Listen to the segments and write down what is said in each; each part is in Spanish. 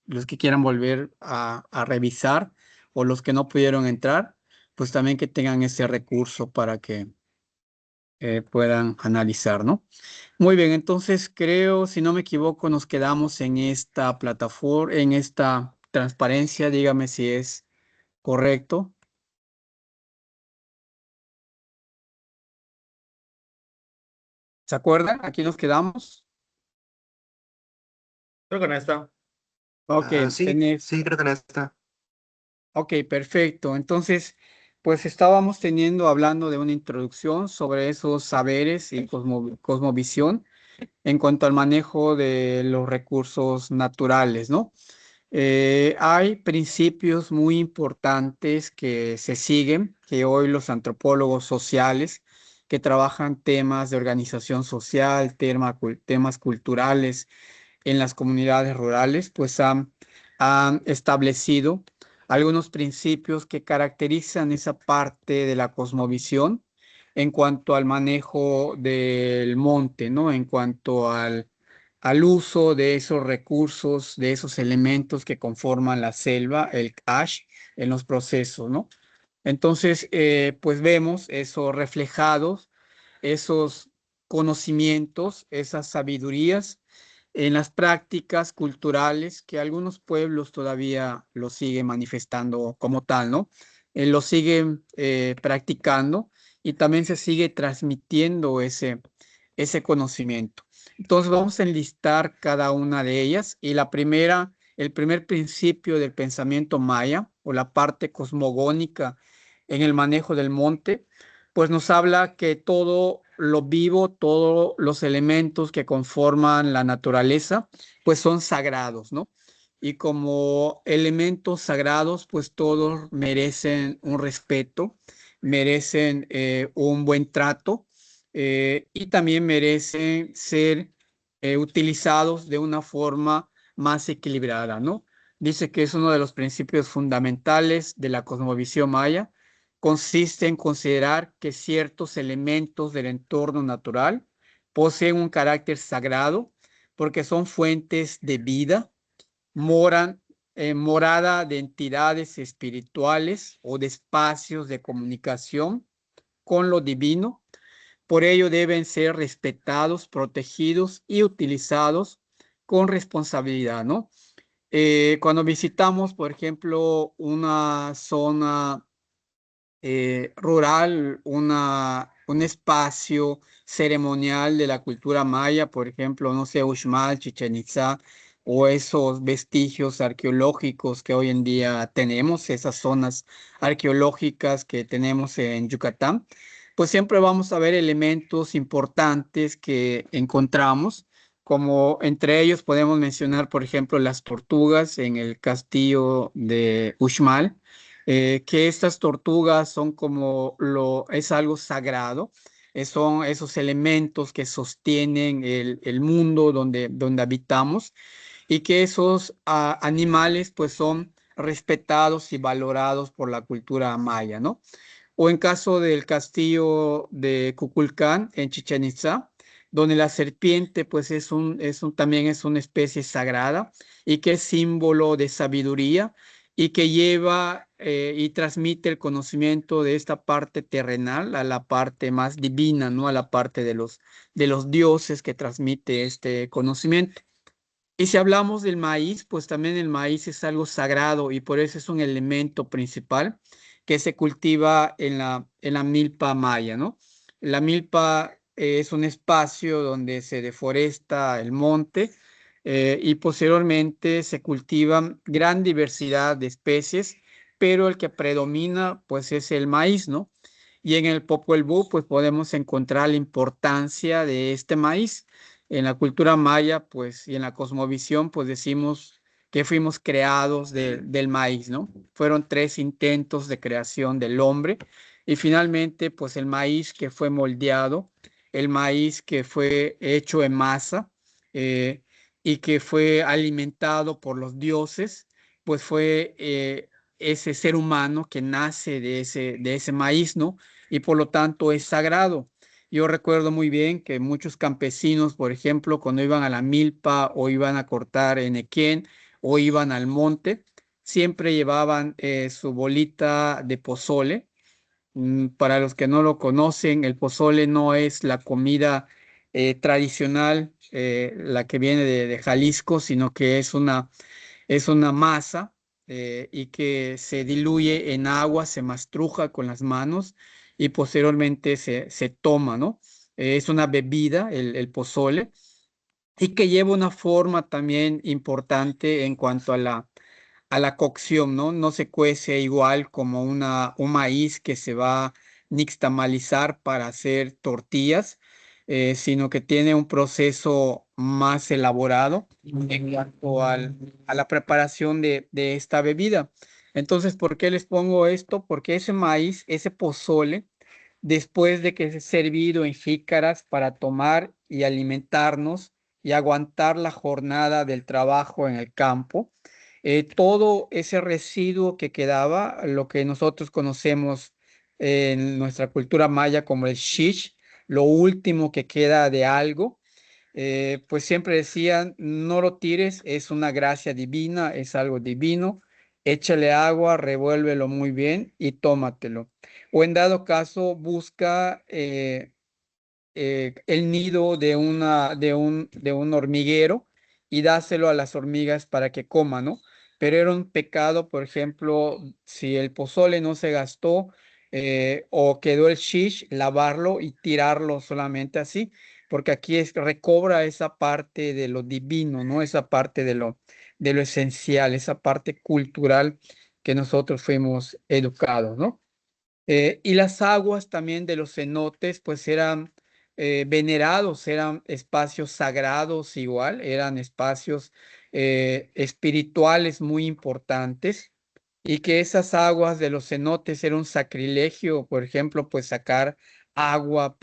los que quieran volver a revisar o los que no pudieron entrar, pues también que tengan ese recurso para que puedan analizar, ¿no? Muy bien, entonces creo, si no me equivoco, nos quedamos en esta plataforma, en esta transparencia, dígame si es correcto. ¿Se acuerdan? Aquí nos quedamos. Creo que no está. Ok, Sí, sí, creo que en esta. ok, perfecto. Entonces, pues estábamos hablando de una introducción sobre esos saberes y cosmovisión en cuanto al manejo de los recursos naturales, ¿no? Hay principios muy importantes que se siguen, que hoy los antropólogos sociales que trabajan temas de organización social, temas culturales en las comunidades rurales, pues han establecido algunos principios que caracterizan esa parte de la cosmovisión en cuanto al manejo del monte, ¿no? En cuanto al uso de esos recursos, de esos elementos que conforman la selva, el ash, en los procesos, ¿no? Entonces, pues vemos esos reflejados, esos conocimientos, esas sabidurías en las prácticas culturales que algunos pueblos todavía lo siguen manifestando como tal, ¿no? Lo siguen practicando y también se sigue transmitiendo ese conocimiento. Entonces vamos a enlistar cada una de ellas y la primera, el primer principio del pensamiento maya o la parte cosmogónica en el manejo del monte, pues nos habla que todo lo vivo, todos los elementos que conforman la naturaleza, pues son sagrados, ¿no? Y como elementos sagrados, pues todos merecen un respeto, merecen un buen trato y también merecen ser utilizados de una forma más equilibrada, ¿no? Dice que es uno de los principios fundamentales de la cosmovisión maya. Consiste en considerar que ciertos elementos del entorno natural poseen un carácter sagrado porque son fuentes de vida, moran, morada de entidades espirituales o de espacios de comunicación con lo divino. Por ello deben ser respetados, protegidos y utilizados con responsabilidad, ¿no? Cuando visitamos, por ejemplo, una zona rural, un espacio ceremonial de la cultura maya, por ejemplo, no sé, Uxmal, Chichén Itzá, o esos vestigios arqueológicos que hoy en día tenemos, esas zonas arqueológicas que tenemos en Yucatán, pues siempre vamos a ver elementos importantes que encontramos, como entre ellos podemos mencionar, por ejemplo, las tortugas en el castillo de Uxmal, que estas tortugas son es algo sagrado, son esos elementos que sostienen el mundo donde habitamos y que esos animales pues son respetados y valorados por la cultura maya, ¿no? O en caso del castillo de Kukulcán en Chichén Itzá, donde la serpiente pues también es una especie sagrada y que es símbolo de sabiduría y que lleva y transmite el conocimiento de esta parte terrenal a la parte más divina, ¿no? A la parte de los dioses que transmite este conocimiento. Y si hablamos del maíz, pues también el maíz es algo sagrado y por eso es un elemento principal que se cultiva en la milpa maya, ¿no? La milpa es un espacio donde se deforesta el monte y posteriormente se cultivan gran diversidad de especies, pero el que predomina pues es el maíz, ¿no? Y en el Popol Vuh pues podemos encontrar la importancia de este maíz en la cultura maya, pues, y en la cosmovisión, pues decimos que fuimos creados del maíz, ¿no? Fueron tres intentos de creación del hombre y finalmente, pues, el maíz que fue moldeado, el maíz que fue hecho en masa eh, y que fue alimentado por los dioses, pues fue ese ser humano que nace de ese maíz, ¿no? Y por lo tanto es sagrado. Yo recuerdo muy bien que muchos campesinos, por ejemplo, cuando iban a la milpa o iban a cortar enequén o iban al monte, siempre llevaban su bolita de pozole. Para los que no lo conocen, el pozole no es la comida tradicional, la que viene de Jalisco, sino que es una masa y que se diluye en agua, se mastruja con las manos y posteriormente se toma, ¿no? Es una bebida, el pozole, y que lleva una forma también importante en cuanto a la cocción, ¿no? No se cuece igual como un maíz que se va a nixtamalizar para hacer tortillas, sino que tiene un proceso más elaborado en cuanto a la preparación de esta bebida. Entonces, ¿por qué les pongo esto? Porque ese maíz, ese pozole, después de que es servido en jícaras para tomar y alimentarnos y aguantar la jornada del trabajo en el campo, todo ese residuo que quedaba, lo que nosotros conocemos en nuestra cultura maya como el shish, lo último que queda de algo, pues siempre decían, no lo tires, es una gracia divina, es algo divino, échale agua, revuélvelo muy bien y tómatelo. O en dado caso, busca el nido de un hormiguero y dáselo a las hormigas para que coman, ¿no? Pero era un pecado, por ejemplo, si el pozole no se gastó o quedó el shish, lavarlo y tirarlo solamente así, porque aquí recobra esa parte de lo divino, ¿no? Esa parte de lo esencial, esa parte cultural que nosotros fuimos educados, ¿no? Y las aguas también de los cenotes, pues eran venerados, eran espacios sagrados igual, eran espacios espirituales muy importantes y que esas aguas de los cenotes era un sacrilegio, por ejemplo, pues sacar agua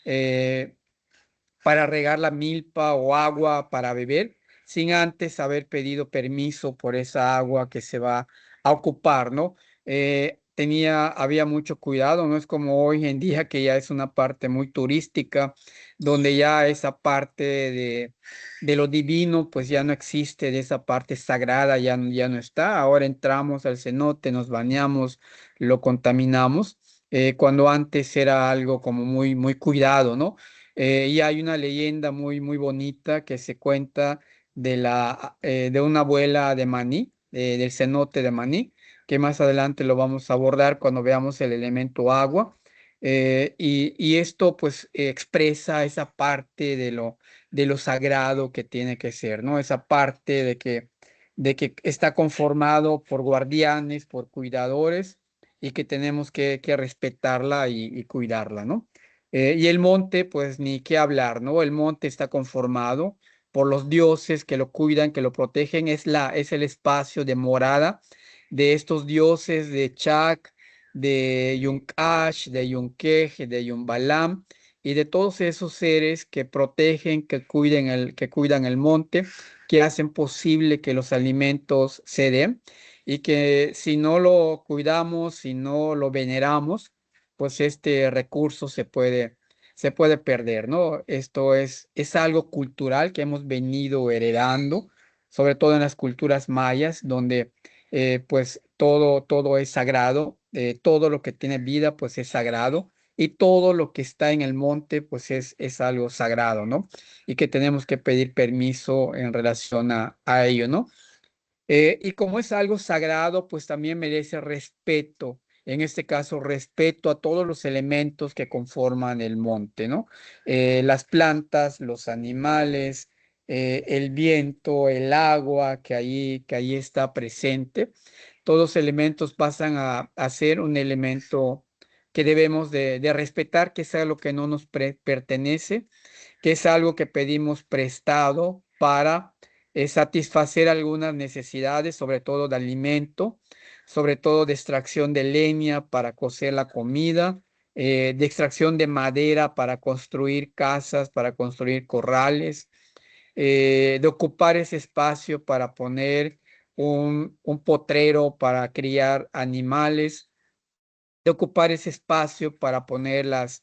eh, para regar la milpa o agua para beber, sin antes haber pedido permiso por esa agua que se va a ocupar, ¿no? Había mucho cuidado, no es como hoy en día que ya es una parte muy turística, donde ya esa parte de lo divino, pues ya no existe, de esa parte sagrada ya no está. Ahora entramos al cenote, nos bañamos, lo contaminamos, cuando antes era algo como muy cuidado, ¿no? Y hay una leyenda muy bonita que se cuenta de una abuela de Maní, del cenote de Maní, que más adelante lo vamos a abordar cuando veamos el elemento agua. Y esto pues expresa esa parte de lo sagrado que tiene que ser, ¿no? Esa parte de que está conformado por guardianes, por cuidadores y que tenemos que respetarla y cuidarla, ¿no? Y el monte, pues ni qué hablar, ¿no? El monte está conformado por los dioses que lo cuidan, que lo protegen, es el espacio de morada de estos dioses de Chak, de Yunkash, de Yunkej, de Yumbalam y de todos esos seres que protegen, que cuidan el monte, que hacen posible que los alimentos se den y que si no lo cuidamos, si no lo veneramos, pues este recurso se puede perder, ¿no? Esto es algo cultural que hemos venido heredando, sobre todo en las culturas mayas, donde pues todo es sagrado, todo lo que tiene vida, pues es sagrado, y todo lo que está en el monte, pues es algo sagrado, ¿no? Y que tenemos que pedir permiso en relación a ello, ¿no? Y como es algo sagrado, pues también merece respeto. En este caso, respeto a todos los elementos que conforman el monte, ¿no? Las plantas, los animales, el viento, el agua que ahí está presente. Todos los elementos pasan a ser un elemento que debemos de respetar, que es algo que no nos pertenece, que es algo que pedimos prestado para satisfacer algunas necesidades, sobre todo de alimento, sobre todo de extracción de leña para cocer la comida, de extracción de madera para construir casas, para construir corrales, de ocupar ese espacio para poner un potrero para criar animales, de ocupar ese espacio para poner las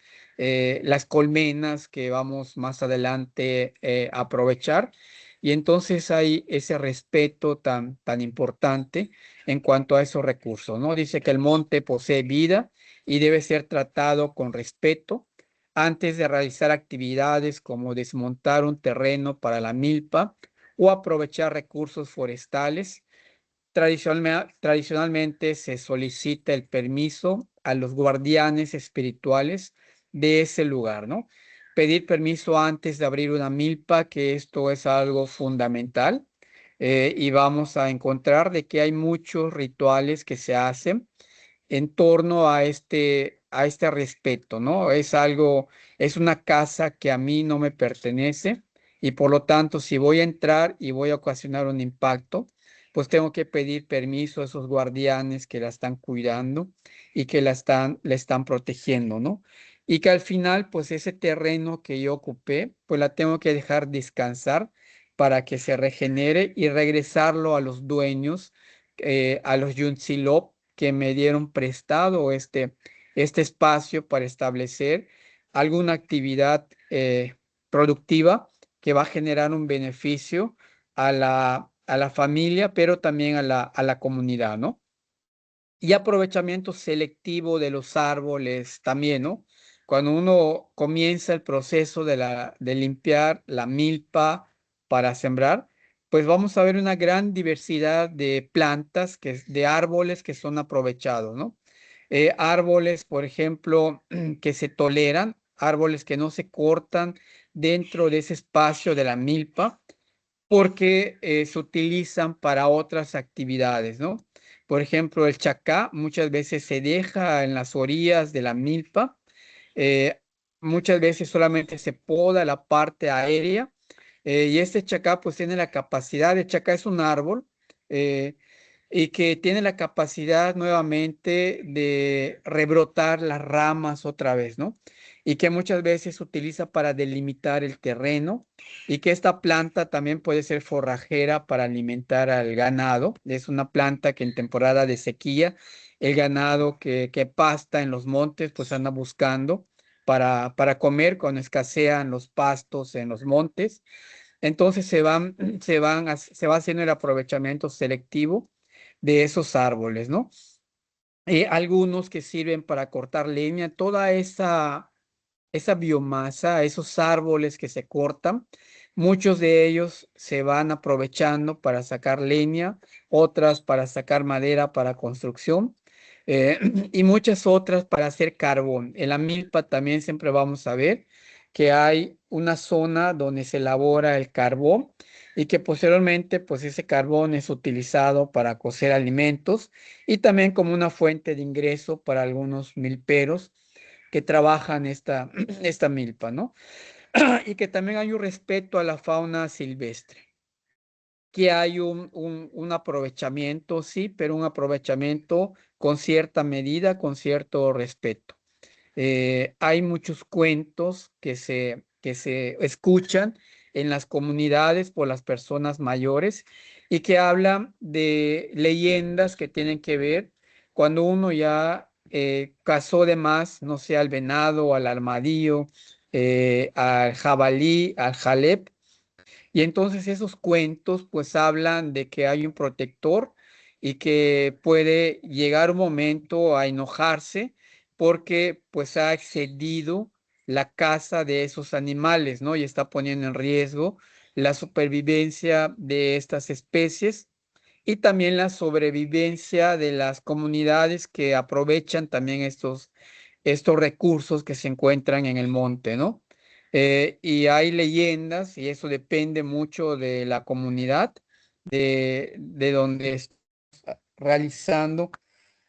colmenas que vamos más adelante a aprovechar. Y entonces hay ese respeto tan importante en cuanto a esos recursos, ¿no? Dice que el monte posee vida y debe ser tratado con respeto antes de realizar actividades como desmontar un terreno para la milpa o aprovechar recursos forestales. Tradicionalmente se solicita el permiso a los guardianes espirituales de ese lugar, ¿no? Pedir permiso antes de abrir una milpa, que esto es algo fundamental, y vamos a encontrar de que hay muchos rituales que se hacen en torno a este respeto, ¿no? Es algo, es una casa que a mí no me pertenece y por lo tanto, si voy a entrar y voy a ocasionar un impacto, pues tengo que pedir permiso a esos guardianes que la están cuidando y que la están protegiendo, ¿no? Y que al final, pues ese terreno que yo ocupé, pues la tengo que dejar descansar para que se regenere y regresarlo a los dueños, a los Yuntzilop que me dieron prestado este espacio para establecer alguna actividad productiva que va a generar un beneficio a la familia, pero también a la comunidad, ¿no? Y aprovechamiento selectivo de los árboles también, ¿no? Cuando uno comienza el proceso de limpiar la milpa para sembrar, pues vamos a ver una gran diversidad de plantas, de árboles que son aprovechados, ¿no? Árboles, por ejemplo, que se toleran, árboles que no se cortan dentro de ese espacio de la milpa porque se utilizan para otras actividades, ¿no? Por ejemplo, el chacá muchas veces se deja en las orillas de la milpa, eh, muchas veces solamente se poda la parte aérea, y este chacá pues tiene la capacidad, el chacá es un árbol, eh, y que tiene la capacidad nuevamente de rebrotar las ramas otra vez, ¿no? Y que muchas veces se utiliza para delimitar el terreno y que esta planta también puede ser forrajera para alimentar al ganado. Es una planta que en temporada de sequía, el ganado que pasta en los montes, pues anda buscando para comer cuando escasean los pastos en los montes. Entonces se va haciendo el aprovechamiento selectivo de esos árboles, ¿no? Algunos que sirven para cortar leña, toda esa biomasa, esos árboles que se cortan, muchos de ellos se van aprovechando para sacar leña, otras para sacar madera para construcción, y muchas otras para hacer carbón. En la milpa también siempre vamos a ver que hay una zona donde se elabora el carbón y que posteriormente pues ese carbón es utilizado para cocer alimentos y también como una fuente de ingreso para algunos milperos que trabajan esta milpa, ¿no? Y que también hay un respeto a la fauna silvestre, que hay un aprovechamiento, sí, pero un aprovechamiento con cierta medida, con cierto respeto. Hay muchos cuentos que se escuchan en las comunidades por las personas mayores y que hablan de leyendas que tienen que ver cuando uno ya cazó de más, no sé, al venado, al armadillo, al jabalí, al jalep, y entonces esos cuentos pues hablan de que hay un protector y que puede llegar un momento a enojarse porque pues ha excedido la caza de esos animales, ¿no? Y está poniendo en riesgo la supervivencia de estas especies y también la sobrevivencia de las comunidades que aprovechan también estos recursos que se encuentran en el monte, ¿no? Y hay leyendas, y eso depende mucho de la comunidad, de donde está realizando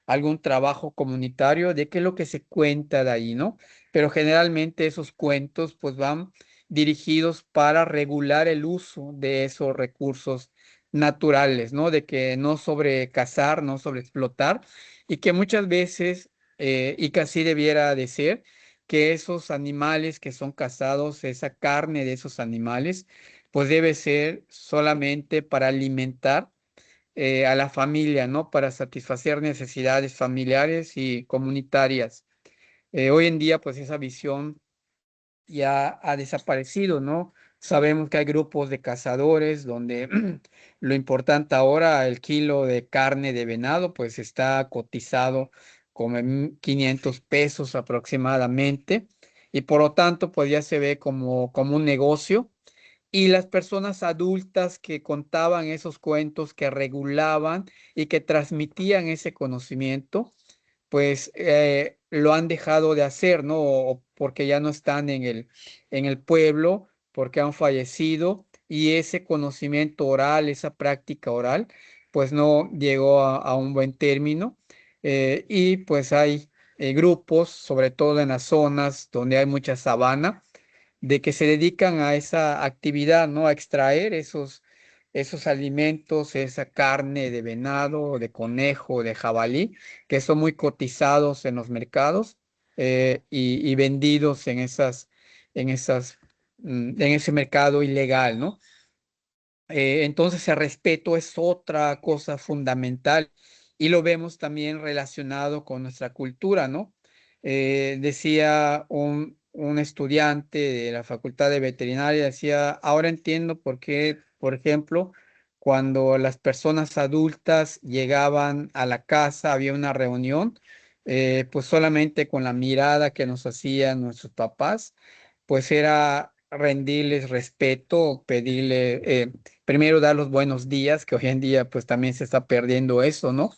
algún trabajo comunitario, de qué es lo que se cuenta de ahí, ¿no? Pero generalmente esos cuentos pues van dirigidos para regular el uso de esos recursos naturales, ¿no? De que no sobrecazar, no sobreexplotar, y que muchas veces, y que así debiera de ser, que esos animales que son cazados, esa carne de esos animales, pues debe ser solamente para alimentar a la familia, ¿no? Para satisfacer necesidades familiares y comunitarias. Hoy en día, pues esa visión ya ha desaparecido, ¿no? Sabemos que hay grupos de cazadores donde lo importante ahora, el kilo de carne de venado, pues está cotizado como en 500 pesos aproximadamente, y por lo tanto, pues ya se ve como un negocio. Y las personas adultas que contaban esos cuentos, que regulaban y que transmitían ese conocimiento, pues lo han dejado de hacer, ¿no? O porque ya no están en el pueblo, porque han fallecido y ese conocimiento oral, esa práctica oral, pues no llegó a un buen término. Y pues hay grupos, sobre todo en las zonas donde hay mucha sabana, de que se dedican a esa actividad, ¿no? A extraer esos alimentos, esa carne de venado, de conejo, de jabalí, que son muy cotizados en los mercados y vendidos en esas, en ese mercado ilegal, ¿no? Entonces el respeto es otra cosa fundamental y lo vemos también relacionado con nuestra cultura, ¿no? Decía un estudiante de la Facultad de Veterinaria, decía, ahora entiendo por qué, por ejemplo, cuando las personas adultas llegaban a la casa, había una reunión, pues solamente con la mirada que nos hacían nuestros papás, pues era rendirles respeto, pedirle primero dar los buenos días, que hoy en día pues también se está perdiendo eso, ¿no?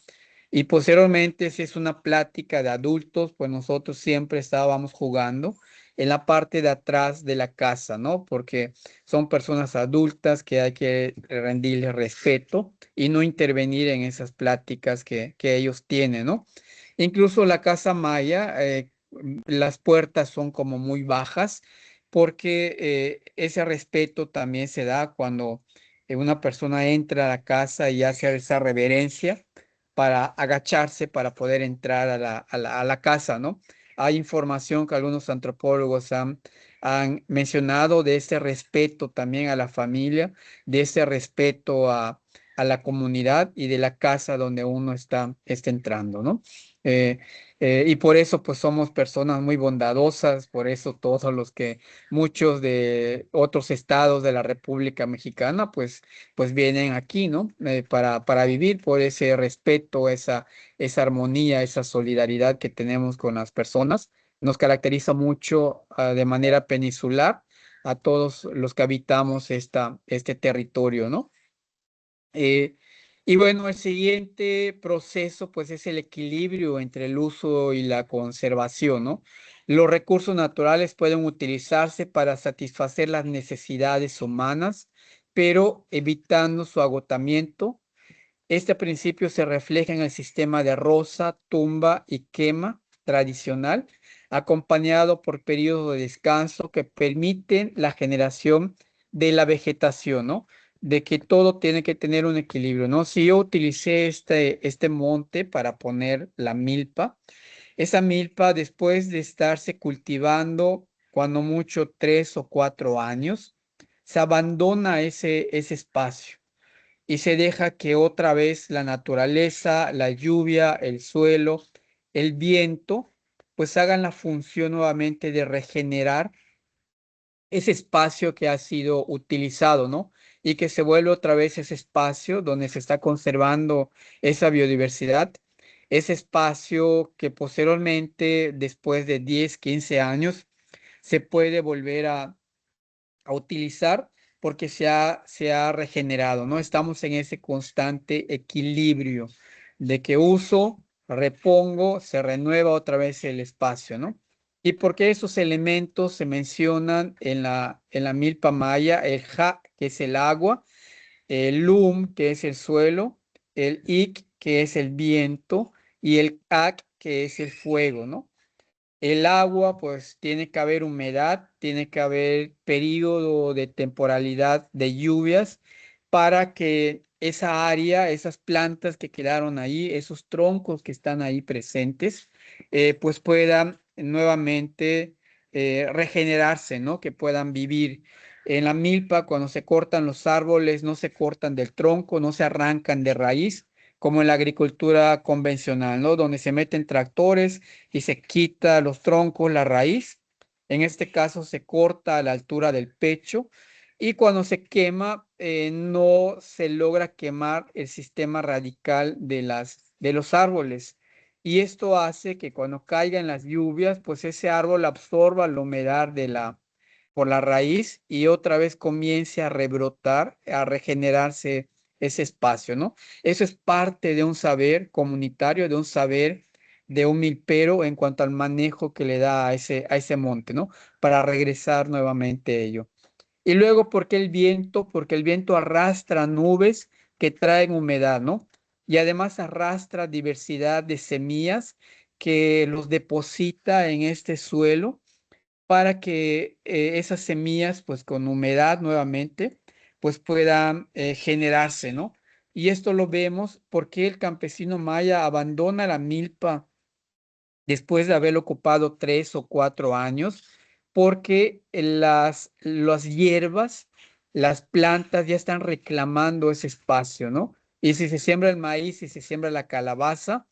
Y posteriormente, si es una plática de adultos, pues nosotros siempre estábamos jugando en la parte de atrás de la casa, ¿no? Porque son personas adultas que hay que rendirles respeto y no intervenir en esas pláticas que ellos tienen, ¿no? Incluso la casa maya, las puertas son como muy bajas porque ese respeto también se da cuando una persona entra a la casa y hace esa reverencia para agacharse para poder entrar a la casa, ¿no? Hay información que algunos antropólogos han mencionado de ese respeto también a la familia, de ese respeto a la comunidad y de la casa donde uno está entrando, ¿no? Eh, y por eso pues somos personas muy bondadosas, por eso todos los que muchos de otros estados de la República Mexicana pues vienen aquí, ¿no? Para vivir por ese respeto, esa armonía, esa solidaridad que tenemos con las personas. Nos caracteriza mucho de manera peninsular a todos los que habitamos este territorio, ¿no? Eh, y bueno, el siguiente proceso pues es el equilibrio entre el uso y la conservación, ¿no? Los recursos naturales pueden utilizarse para satisfacer las necesidades humanas, pero evitando su agotamiento. Este principio se refleja en el sistema de roza, tumba y quema tradicional, acompañado por periodos de descanso que permiten la generación de la vegetación, ¿no? De que todo tiene que tener un equilibrio, ¿no? Si yo utilicé este monte para poner la milpa, esa milpa después de estarse cultivando, cuando mucho 3 o 4 años, se abandona ese espacio y se deja que otra vez la naturaleza, la lluvia, el suelo, el viento, pues hagan la función nuevamente de regenerar ese espacio que ha sido utilizado, ¿no? Y que se vuelve otra vez ese espacio donde se está conservando esa biodiversidad, ese espacio que posteriormente, después de 10, 15 años, se puede volver a utilizar porque se ha regenerado, ¿no? Estamos en ese constante equilibrio de que uso, repongo, se renueva otra vez el espacio, ¿no? Y porque esos elementos se mencionan en la milpa maya, el ja, que es el agua, el lum, que es el suelo, el ik, que es el viento, y el ak, que es el fuego, ¿no? El agua, pues tiene que haber humedad, tiene que haber periodo de temporalidad de lluvias para que esa área, esas plantas que quedaron ahí, esos troncos que están ahí presentes, pues puedan nuevamente regenerarse, ¿no? Que puedan vivir. En la milpa, cuando se cortan los árboles, no se cortan del tronco, no se arrancan de raíz, como en la agricultura convencional, ¿no? Donde se meten tractores y se quita los troncos, la raíz. En este caso se corta a la altura del pecho y cuando se quema, no se logra quemar el sistema radical de los árboles. Y esto hace que cuando caigan las lluvias, pues ese árbol absorba la humedad por la raíz y otra vez comience a rebrotar, a regenerarse ese espacio, ¿no? Eso es parte de un saber comunitario, de un saber de un milpero en cuanto al manejo que le da a ese monte, ¿no? Para regresar nuevamente ello. Y luego, ¿por qué el viento? Porque el viento arrastra nubes que traen humedad, ¿no? Y además arrastra diversidad de semillas que los deposita en este suelo para que esas semillas, pues con humedad nuevamente, pues puedan generarse, ¿no? Y esto lo vemos porque el campesino maya abandona la milpa después de haberlo ocupado 3 o 4 años, porque las hierbas, las plantas ya están reclamando ese espacio, ¿no? Y si se siembra el maíz y se siembra la calabaza,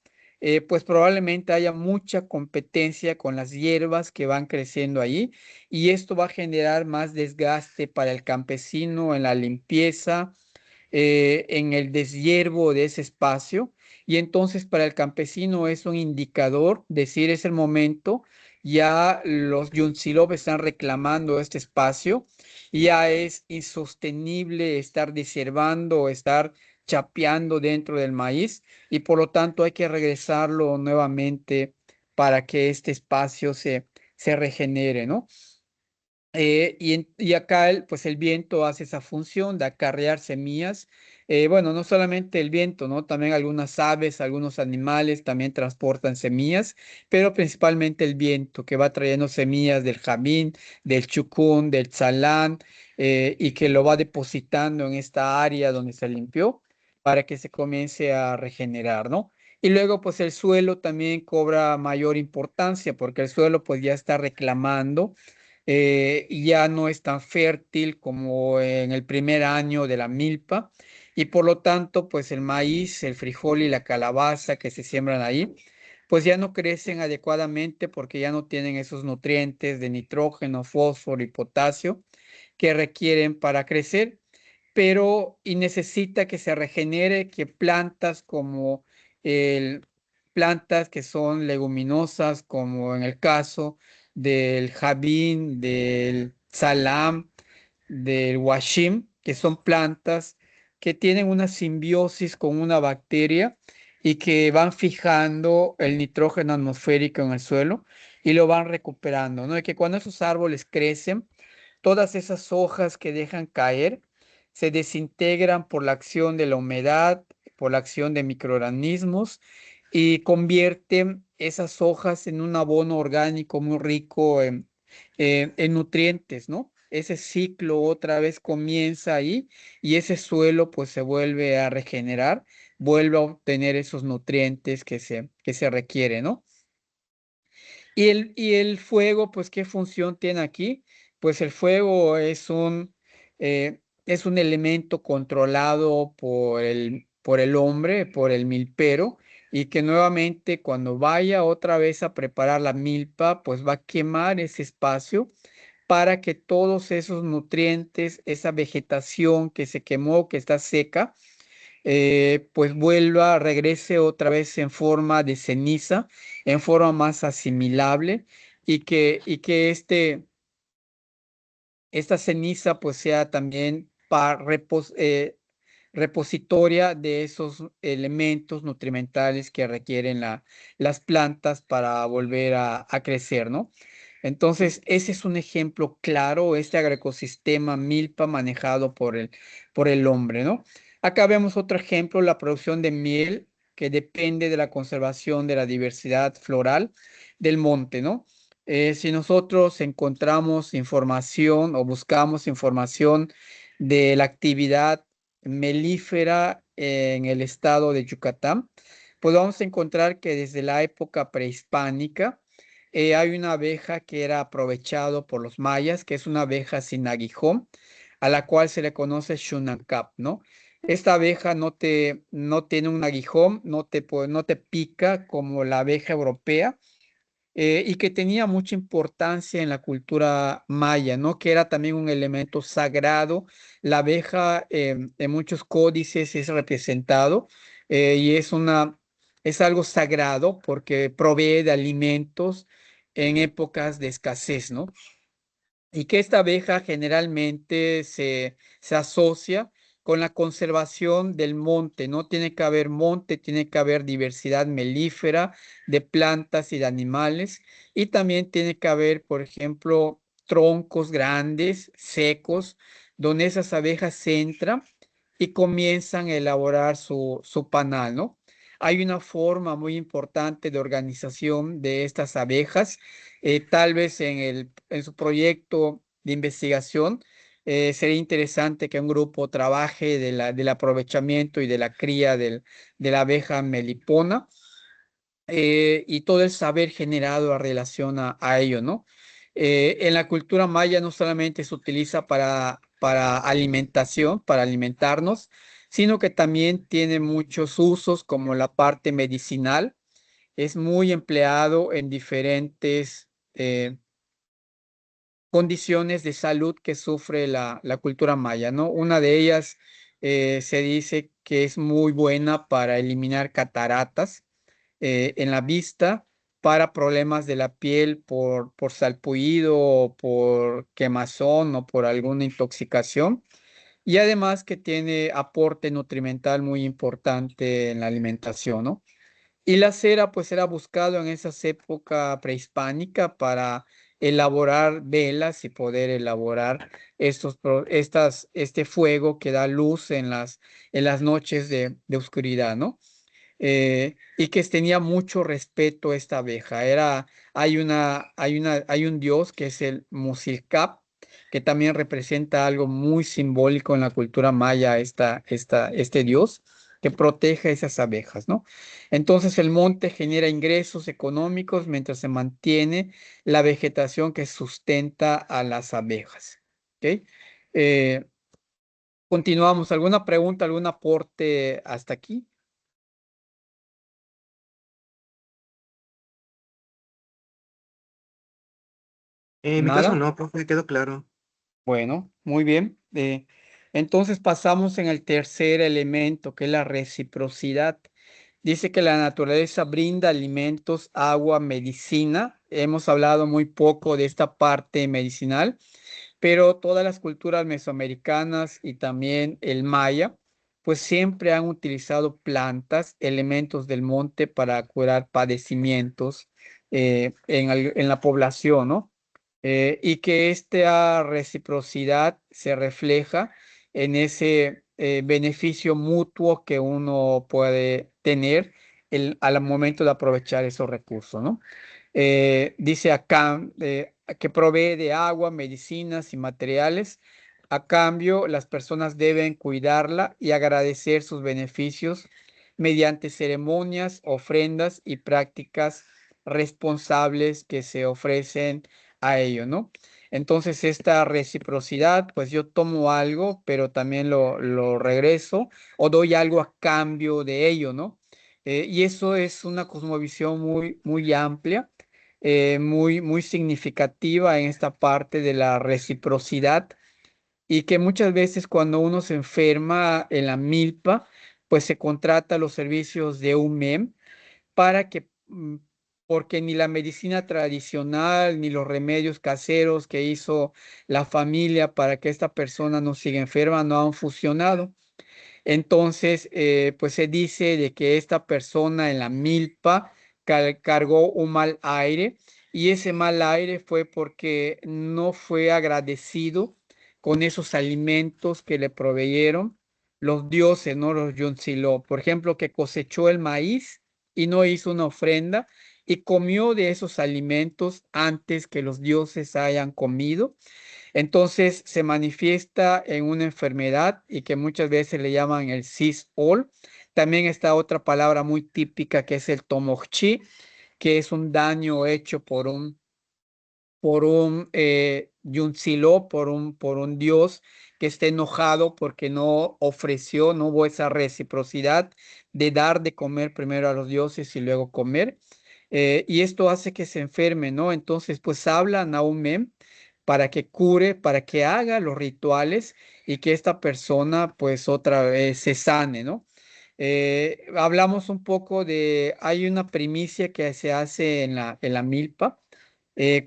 pues probablemente haya mucha competencia con las hierbas que van creciendo ahí y esto va a generar más desgaste para el campesino en la limpieza, en el deshiervo de ese espacio. Y entonces para el campesino es un indicador, decir es el momento, ya los Yunsilov están reclamando este espacio, ya es insostenible estar deshiervando, estar chapeando dentro del maíz y por lo tanto hay que regresarlo nuevamente para que este espacio se regenere, ¿no? Y acá pues el viento hace esa función de acarrear semillas. Bueno, no solamente el viento, ¿no? También algunas aves, algunos animales también transportan semillas, pero principalmente el viento que va trayendo semillas del jabín, del chucún, del tzalán, y que lo va depositando en esta área donde se limpió para que se comience a regenerar, ¿no? Y luego pues el suelo también cobra mayor importancia porque el suelo pues ya está reclamando, ya no es tan fértil como en el primer año de la milpa y por lo tanto pues el maíz, el frijol y la calabaza que se siembran ahí pues ya no crecen adecuadamente porque ya no tienen esos nutrientes de nitrógeno, fósforo y potasio que requieren para crecer, pero y necesita que se regenere, que plantas como el, plantas que son leguminosas, como en el caso del jabín, del salam, del washim, que son plantas que tienen una simbiosis con una bacteria y que van fijando el nitrógeno atmosférico en el suelo y lo van recuperando, ¿no? Y que cuando esos árboles crecen, todas esas hojas que dejan caer se desintegran por la acción de la humedad, por la acción de microorganismos y convierten esas hojas en un abono orgánico muy rico en nutrientes, ¿no? Ese ciclo otra vez comienza ahí y ese suelo pues se vuelve a regenerar, vuelve a obtener esos nutrientes que se requieren, ¿no? Y el fuego, pues, ¿qué función tiene aquí? Pues el fuego es un elemento controlado por el hombre, por el milpero, y que nuevamente cuando vaya otra vez a preparar la milpa, pues va a quemar ese espacio para que todos esos nutrientes, esa vegetación que se quemó, que está seca, pues vuelva, regrese otra vez en forma de ceniza, en forma más asimilable y que esta ceniza pues sea también repositoria de esos elementos nutrimentales que requieren las plantas para volver a crecer, ¿no? Entonces, ese es un ejemplo claro, este agroecosistema milpa manejado por el hombre, ¿no? Acá vemos otro ejemplo, la producción de miel, que depende de la conservación de la diversidad floral del monte, ¿no? Si nosotros encontramos información o buscamos información de la actividad melífera en el estado de Yucatán, pues vamos a encontrar que desde la época prehispánica hay una abeja que era aprovechado por los mayas, que es una abeja sin aguijón, a la cual se le conoce Shunacap, ¿no? Esta abeja no tiene un aguijón, no te pica como la abeja europea, y que tenía mucha importancia en la cultura maya, ¿no? Que era también un elemento sagrado. La abeja en muchos códices es representado y es algo sagrado porque provee de alimentos en épocas de escasez, ¿no? Y que esta abeja generalmente se asocia con la conservación del monte, ¿no? Tiene que haber monte, tiene que haber diversidad melífera de plantas y de animales, y también tiene que haber, por ejemplo, troncos grandes, secos, donde esas abejas entran y comienzan a elaborar su panal, ¿no? Hay una forma muy importante de organización de estas abejas tal vez en su proyecto de investigación sería interesante que un grupo trabaje del aprovechamiento y de la cría de la abeja melipona y todo el saber generado en relación a ello, ¿no? En la cultura maya no solamente se utiliza para alimentación, para alimentarnos, sino que también tiene muchos usos como la parte medicinal. Es muy empleado en diferentes condiciones de salud que sufre la cultura maya, ¿no? Una de ellas se dice que es muy buena para eliminar cataratas en la vista, para problemas de la piel por salpullido o por quemazón o por alguna intoxicación. Y además que tiene aporte nutrimental muy importante en la alimentación, ¿no? Y la cera, pues era buscado en esas épocas prehispánica para elaborar velas y poder elaborar este fuego que da luz en las noches de oscuridad, ¿no? Y que tenía mucho respeto a esta abeja. Hay un dios que es el Musilcap, que también representa algo muy simbólico en la cultura maya, este dios que protege a esas abejas, ¿no? Entonces el monte genera ingresos económicos mientras se mantiene la vegetación que sustenta a las abejas. ¿Ok? Eh, continuamos. ¿Alguna pregunta, algún aporte hasta aquí? En mi caso ¿Nada? no, profe, quedó claro. Bueno, muy bien. Entonces pasamos en el tercer elemento, que es la reciprocidad. Dice que la naturaleza brinda alimentos, agua, medicina. Hemos hablado muy poco de esta parte medicinal, pero todas las culturas mesoamericanas y también el maya, pues siempre han utilizado plantas, elementos del monte para curar padecimientos en la población, ¿no? Y que esta reciprocidad se refleja en ese beneficio mutuo que uno puede tener al momento de aprovechar esos recursos, ¿no? Dice acá que provee de agua, medicinas y materiales. A cambio, las personas deben cuidarla y agradecer sus beneficios mediante ceremonias, ofrendas y prácticas responsables que se ofrecen a ello, ¿no? Entonces, esta reciprocidad, pues yo tomo algo, pero también lo regreso o doy algo a cambio de ello, ¿no? Y eso es una cosmovisión muy amplia, muy significativa en esta parte de la reciprocidad y que muchas veces cuando uno se enferma en la milpa, pues se contrata los servicios de un MEM para que, porque ni la medicina tradicional ni los remedios caseros que hizo la familia para que esta persona no siga enferma no han funcionado. Entonces, pues se dice de que esta persona en la milpa cargó un mal aire y ese mal aire fue porque no fue agradecido con esos alimentos que le proveyeron los dioses, ¿no? Los Yuntziló. Por ejemplo, que cosechó el maíz y no hizo una ofrenda y comió de esos alimentos antes que los dioses hayan comido. Entonces se manifiesta en una enfermedad y que muchas veces le llaman el cis-ol. También está otra palabra muy típica que es el tomochi, que es un daño hecho por un yunziló, por un dios que esté enojado porque no ofreció, no hubo esa reciprocidad de dar de comer primero a los dioses y luego comer. y esto hace que se enferme, ¿no? Entonces, pues hablan a un mem para que cure, para que haga los rituales y que esta persona pues otra vez se sane, ¿no? Hablamos un poco de, hay una primicia que se hace en la milpa,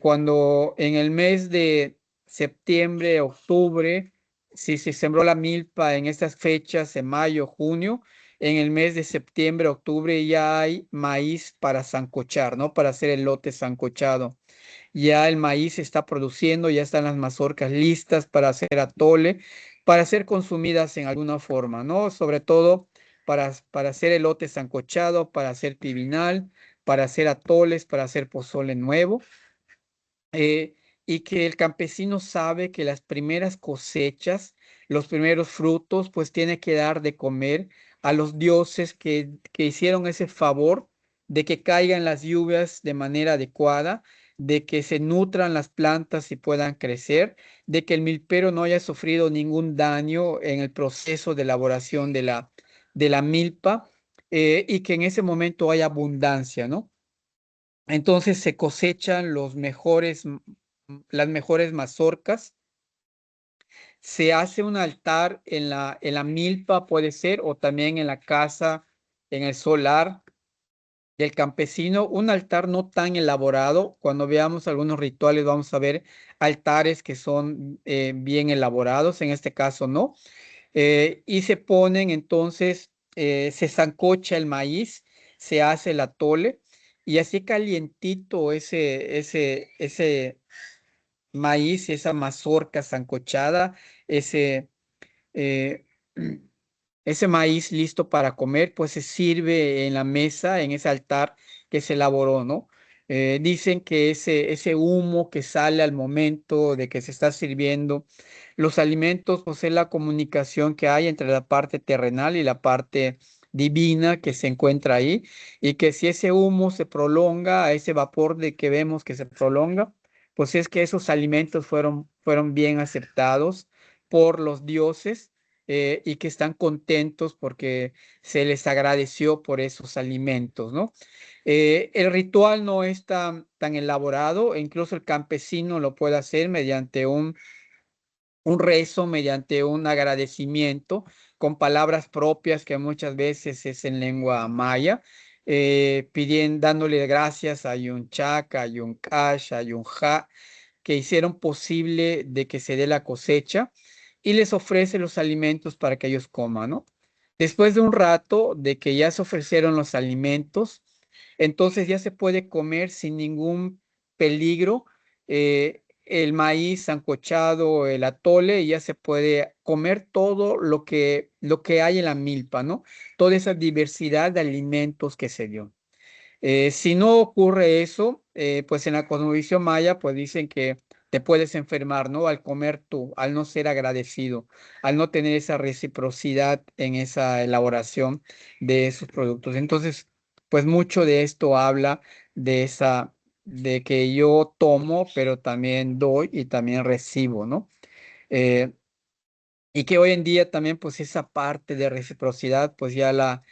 cuando en el mes de septiembre, octubre, si se sembró la milpa en estas fechas, en mayo, junio, en el mes de septiembre, octubre ya hay maíz para sancochar, ¿no? Para hacer el lote sancochado. Ya el maíz se está produciendo, ya están las mazorcas listas para hacer atole, para ser consumidas en alguna forma, ¿no? Sobre todo para hacer elote sancochado, para hacer pibinal, para hacer atoles, para hacer pozole nuevo. eh, y que el campesino sabe que las primeras cosechas, los primeros frutos, pues tiene que dar de comer a los dioses que hicieron ese favor de que caigan las lluvias de manera adecuada, de que se nutran las plantas y puedan crecer, de que el milpero no haya sufrido ningún daño en el proceso de elaboración de la milpa, y que en ese momento haya abundancia, ¿no? Entonces se cosechan las mejores mazorcas, se hace un altar en la milpa, puede ser, o también en la casa, en el solar del campesino, un altar no tan elaborado. Cuando veamos algunos rituales vamos a ver altares que son bien elaborados, en este caso no. Y se ponen entonces, se sancocha el maíz, se hace el atole y así calientito ese maíz, esa mazorca sancochada, ese, eh, ese maíz listo para comer, pues se sirve en la mesa, en ese altar que se elaboró, ¿no? Dicen que ese humo que sale al momento de que se está sirviendo los alimentos, pues es la comunicación que hay entre la parte terrenal y la parte divina que se encuentra ahí, y que si ese humo se prolonga, ese vapor de que vemos que se prolonga, pues es que esos alimentos fueron bien aceptados por los dioses, y que están contentos porque se les agradeció por esos alimentos, ¿no? El ritual no es tan elaborado, e incluso el campesino lo puede hacer mediante un rezo, mediante un agradecimiento con palabras propias que muchas veces es en lengua maya, pidiendo, dándole gracias a Yunchak, a Yuncash, a Yunja, que hicieron posible de que se dé la cosecha, y les ofrece los alimentos para que ellos coman, ¿no? Después de un rato de que ya se ofrecieron los alimentos, entonces ya se puede comer sin ningún peligro, el maíz sancochado, el atole, y ya se puede comer todo lo que hay en la milpa, ¿no? Toda esa diversidad de alimentos que se dio. Si no ocurre eso, pues en la cosmovisión maya, pues dicen que te puedes enfermar, ¿no? Al comer tú, al no ser agradecido, al no tener esa reciprocidad en esa elaboración de esos productos. Entonces, pues mucho de esto habla de de que yo tomo, pero también doy y también recibo, ¿no? Eh, y que hoy en día también, pues esa parte de reciprocidad, pues ya la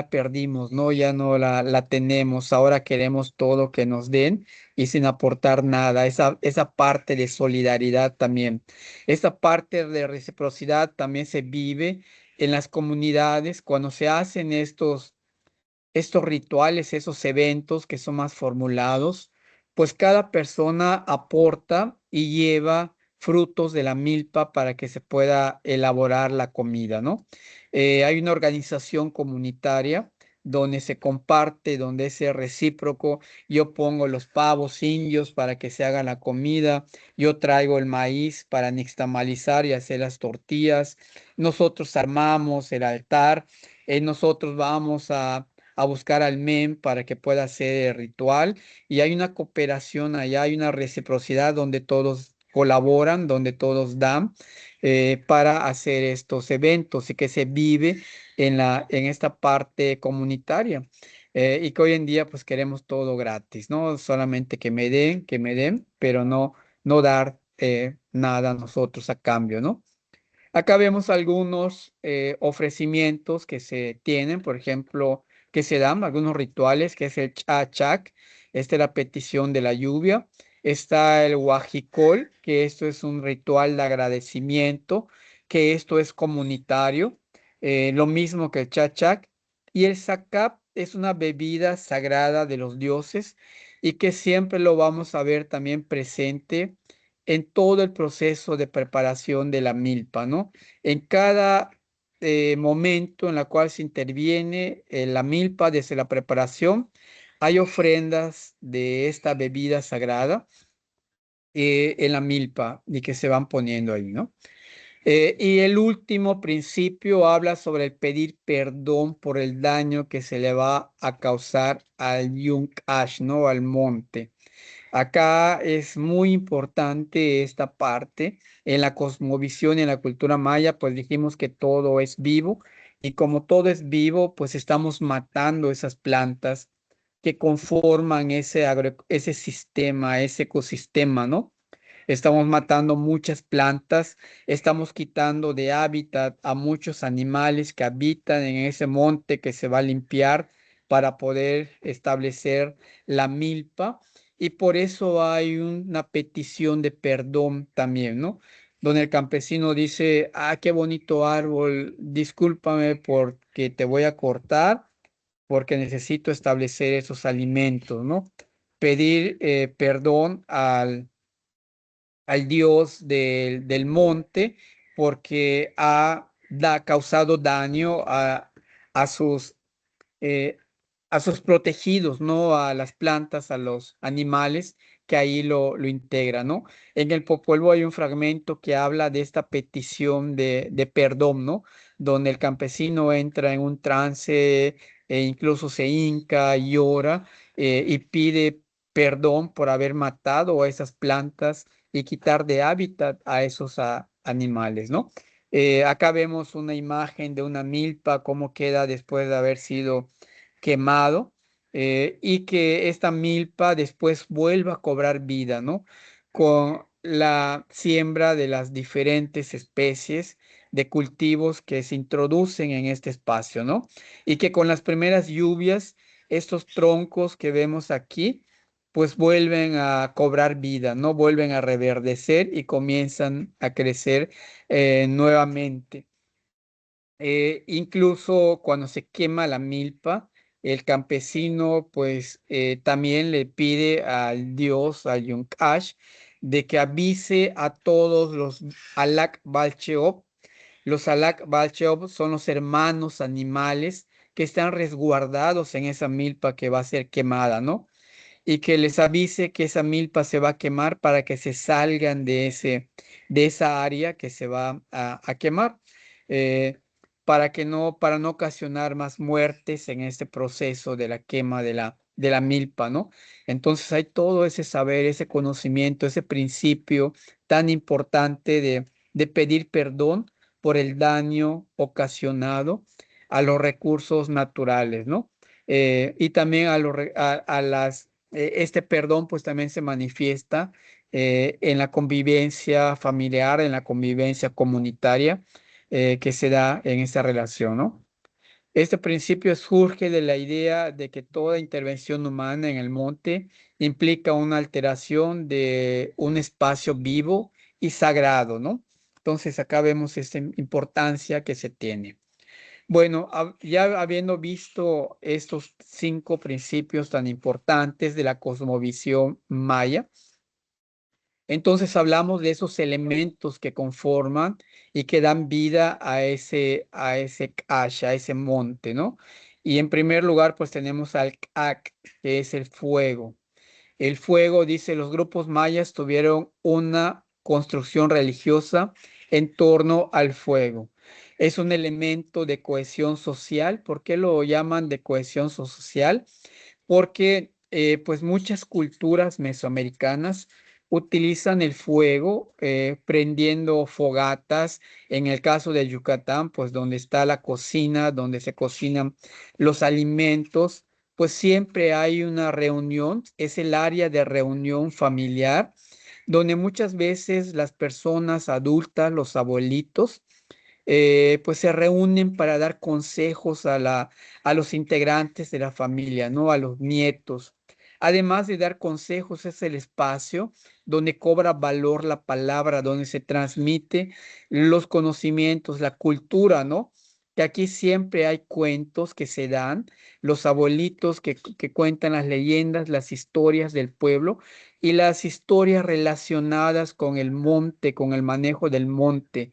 perdimos, ¿no? Ya no la tenemos. Ahora queremos todo que nos den y sin aportar nada. Esa parte de solidaridad también. Esa parte de reciprocidad también se vive en las comunidades cuando se hacen estos rituales, esos eventos que son más formulados, pues cada persona aporta y lleva frutos de la milpa para que se pueda elaborar la comida, ¿no? Hay una organización comunitaria donde se comparte, donde es recíproco. Yo pongo los pavos indios para que se haga la comida, yo traigo el maíz para nixtamalizar y hacer las tortillas, nosotros armamos el altar, nosotros vamos a buscar al MEM para que pueda hacer el ritual, y hay una cooperación allá, hay una reciprocidad donde todos colaboran, donde todos dan, para hacer estos eventos y que se vive en esta parte comunitaria. Y que hoy en día pues queremos todo gratis, ¿no? Solamente que me den, pero no dar nada a nosotros a cambio, ¿no? Acá vemos algunos ofrecimientos que se tienen, por ejemplo, que se dan, algunos rituales, que es el chachac, esta es la petición de la lluvia. Está el huajicol, que esto es un ritual de agradecimiento, que esto es comunitario, lo mismo que el chachac. Y el sacap es una bebida sagrada de los dioses y que siempre lo vamos a ver también presente en todo el proceso de preparación de la milpa, ¿no? En cada momento en la cual se interviene la milpa desde la preparación, hay ofrendas de esta bebida sagrada en la milpa y que se van poniendo ahí, ¿no? Y el último principio habla sobre el pedir perdón por el daño que se le va a causar al Ash, ¿no? Al monte. Acá es muy importante esta parte. En la cosmovisión y en la cultura maya, pues dijimos que todo es vivo y como todo es vivo, pues estamos matando esas plantas que conforman ese sistema, ese ecosistema, ¿no? Estamos matando muchas plantas, estamos quitando de hábitat a muchos animales que habitan en ese monte que se va a limpiar para poder establecer la milpa. Y por eso hay una petición de perdón también, ¿no? Donde el campesino dice, ah, qué bonito árbol, discúlpame porque te voy a cortar, porque necesito establecer esos alimentos, ¿no? Pedir perdón al dios del monte porque causado daño a sus eh, a sus protegidos, ¿no? A las plantas, a los animales que ahí lo integran, ¿no? En el Popol Vuh hay un fragmento que habla de esta petición de perdón, ¿no? Donde el campesino entra en un trance e incluso se hinca y llora y pide perdón por haber matado a esas plantas y quitar de hábitat a esos animales, ¿no? Acá vemos una imagen de una milpa, cómo queda después de haber sido quemado y que esta milpa después vuelva a cobrar vida, ¿no? Con la siembra de las diferentes especies de cultivos que se introducen en este espacio, ¿no? Y que con las primeras lluvias, estos troncos que vemos aquí, pues vuelven a cobrar vida, ¿no? Vuelven a reverdecer y comienzan a crecer nuevamente. Incluso cuando se quema la milpa, el campesino pues también le pide al dios, al Yunkash, de que avise a todos los Alak Balcheop. Los Alak Balcheop son los hermanos animales que están resguardados en esa milpa que va a ser quemada, ¿no? Y que les avise que esa milpa se va a quemar para que se salgan de esa área que se va a quemar, eh, para no ocasionar más muertes en este proceso de la quema de la milpa, ¿no? Entonces hay todo ese saber, ese conocimiento, ese principio tan importante de pedir perdón por el daño ocasionado a los recursos naturales, ¿no? Y también a las este perdón pues también se manifiesta en la convivencia familiar, en la convivencia comunitaria que se da en esta relación, ¿no? Este principio surge de la idea de que toda intervención humana en el monte implica una alteración de un espacio vivo y sagrado, ¿no? Entonces acá vemos esta importancia que se tiene. Bueno, ya habiendo visto estos 5 principios tan importantes de la cosmovisión maya, entonces hablamos de esos elementos que conforman y que dan vida a ese cache, a ese monte, ¿no? Y en primer lugar, pues tenemos al K'ak, que es el fuego. El fuego, dice, los grupos mayas tuvieron una construcción religiosa en torno al fuego. Es un elemento de cohesión social. ¿Por qué lo llaman de cohesión social? Porque pues muchas culturas mesoamericanas utilizan el fuego prendiendo fogatas. En el caso de Yucatán, pues donde está la cocina, donde se cocinan los alimentos, pues siempre hay una reunión, es el área de reunión familiar, donde muchas veces las personas adultas, los abuelitos, pues se reúnen para dar consejos a los integrantes de la familia, ¿no? A los nietos. Además de dar consejos, es el espacio donde cobra valor la palabra, donde se transmite los conocimientos, la cultura, ¿no? Que aquí siempre hay cuentos que se dan, los abuelitos que cuentan las leyendas, las historias del pueblo y las historias relacionadas con el monte, con el manejo del monte.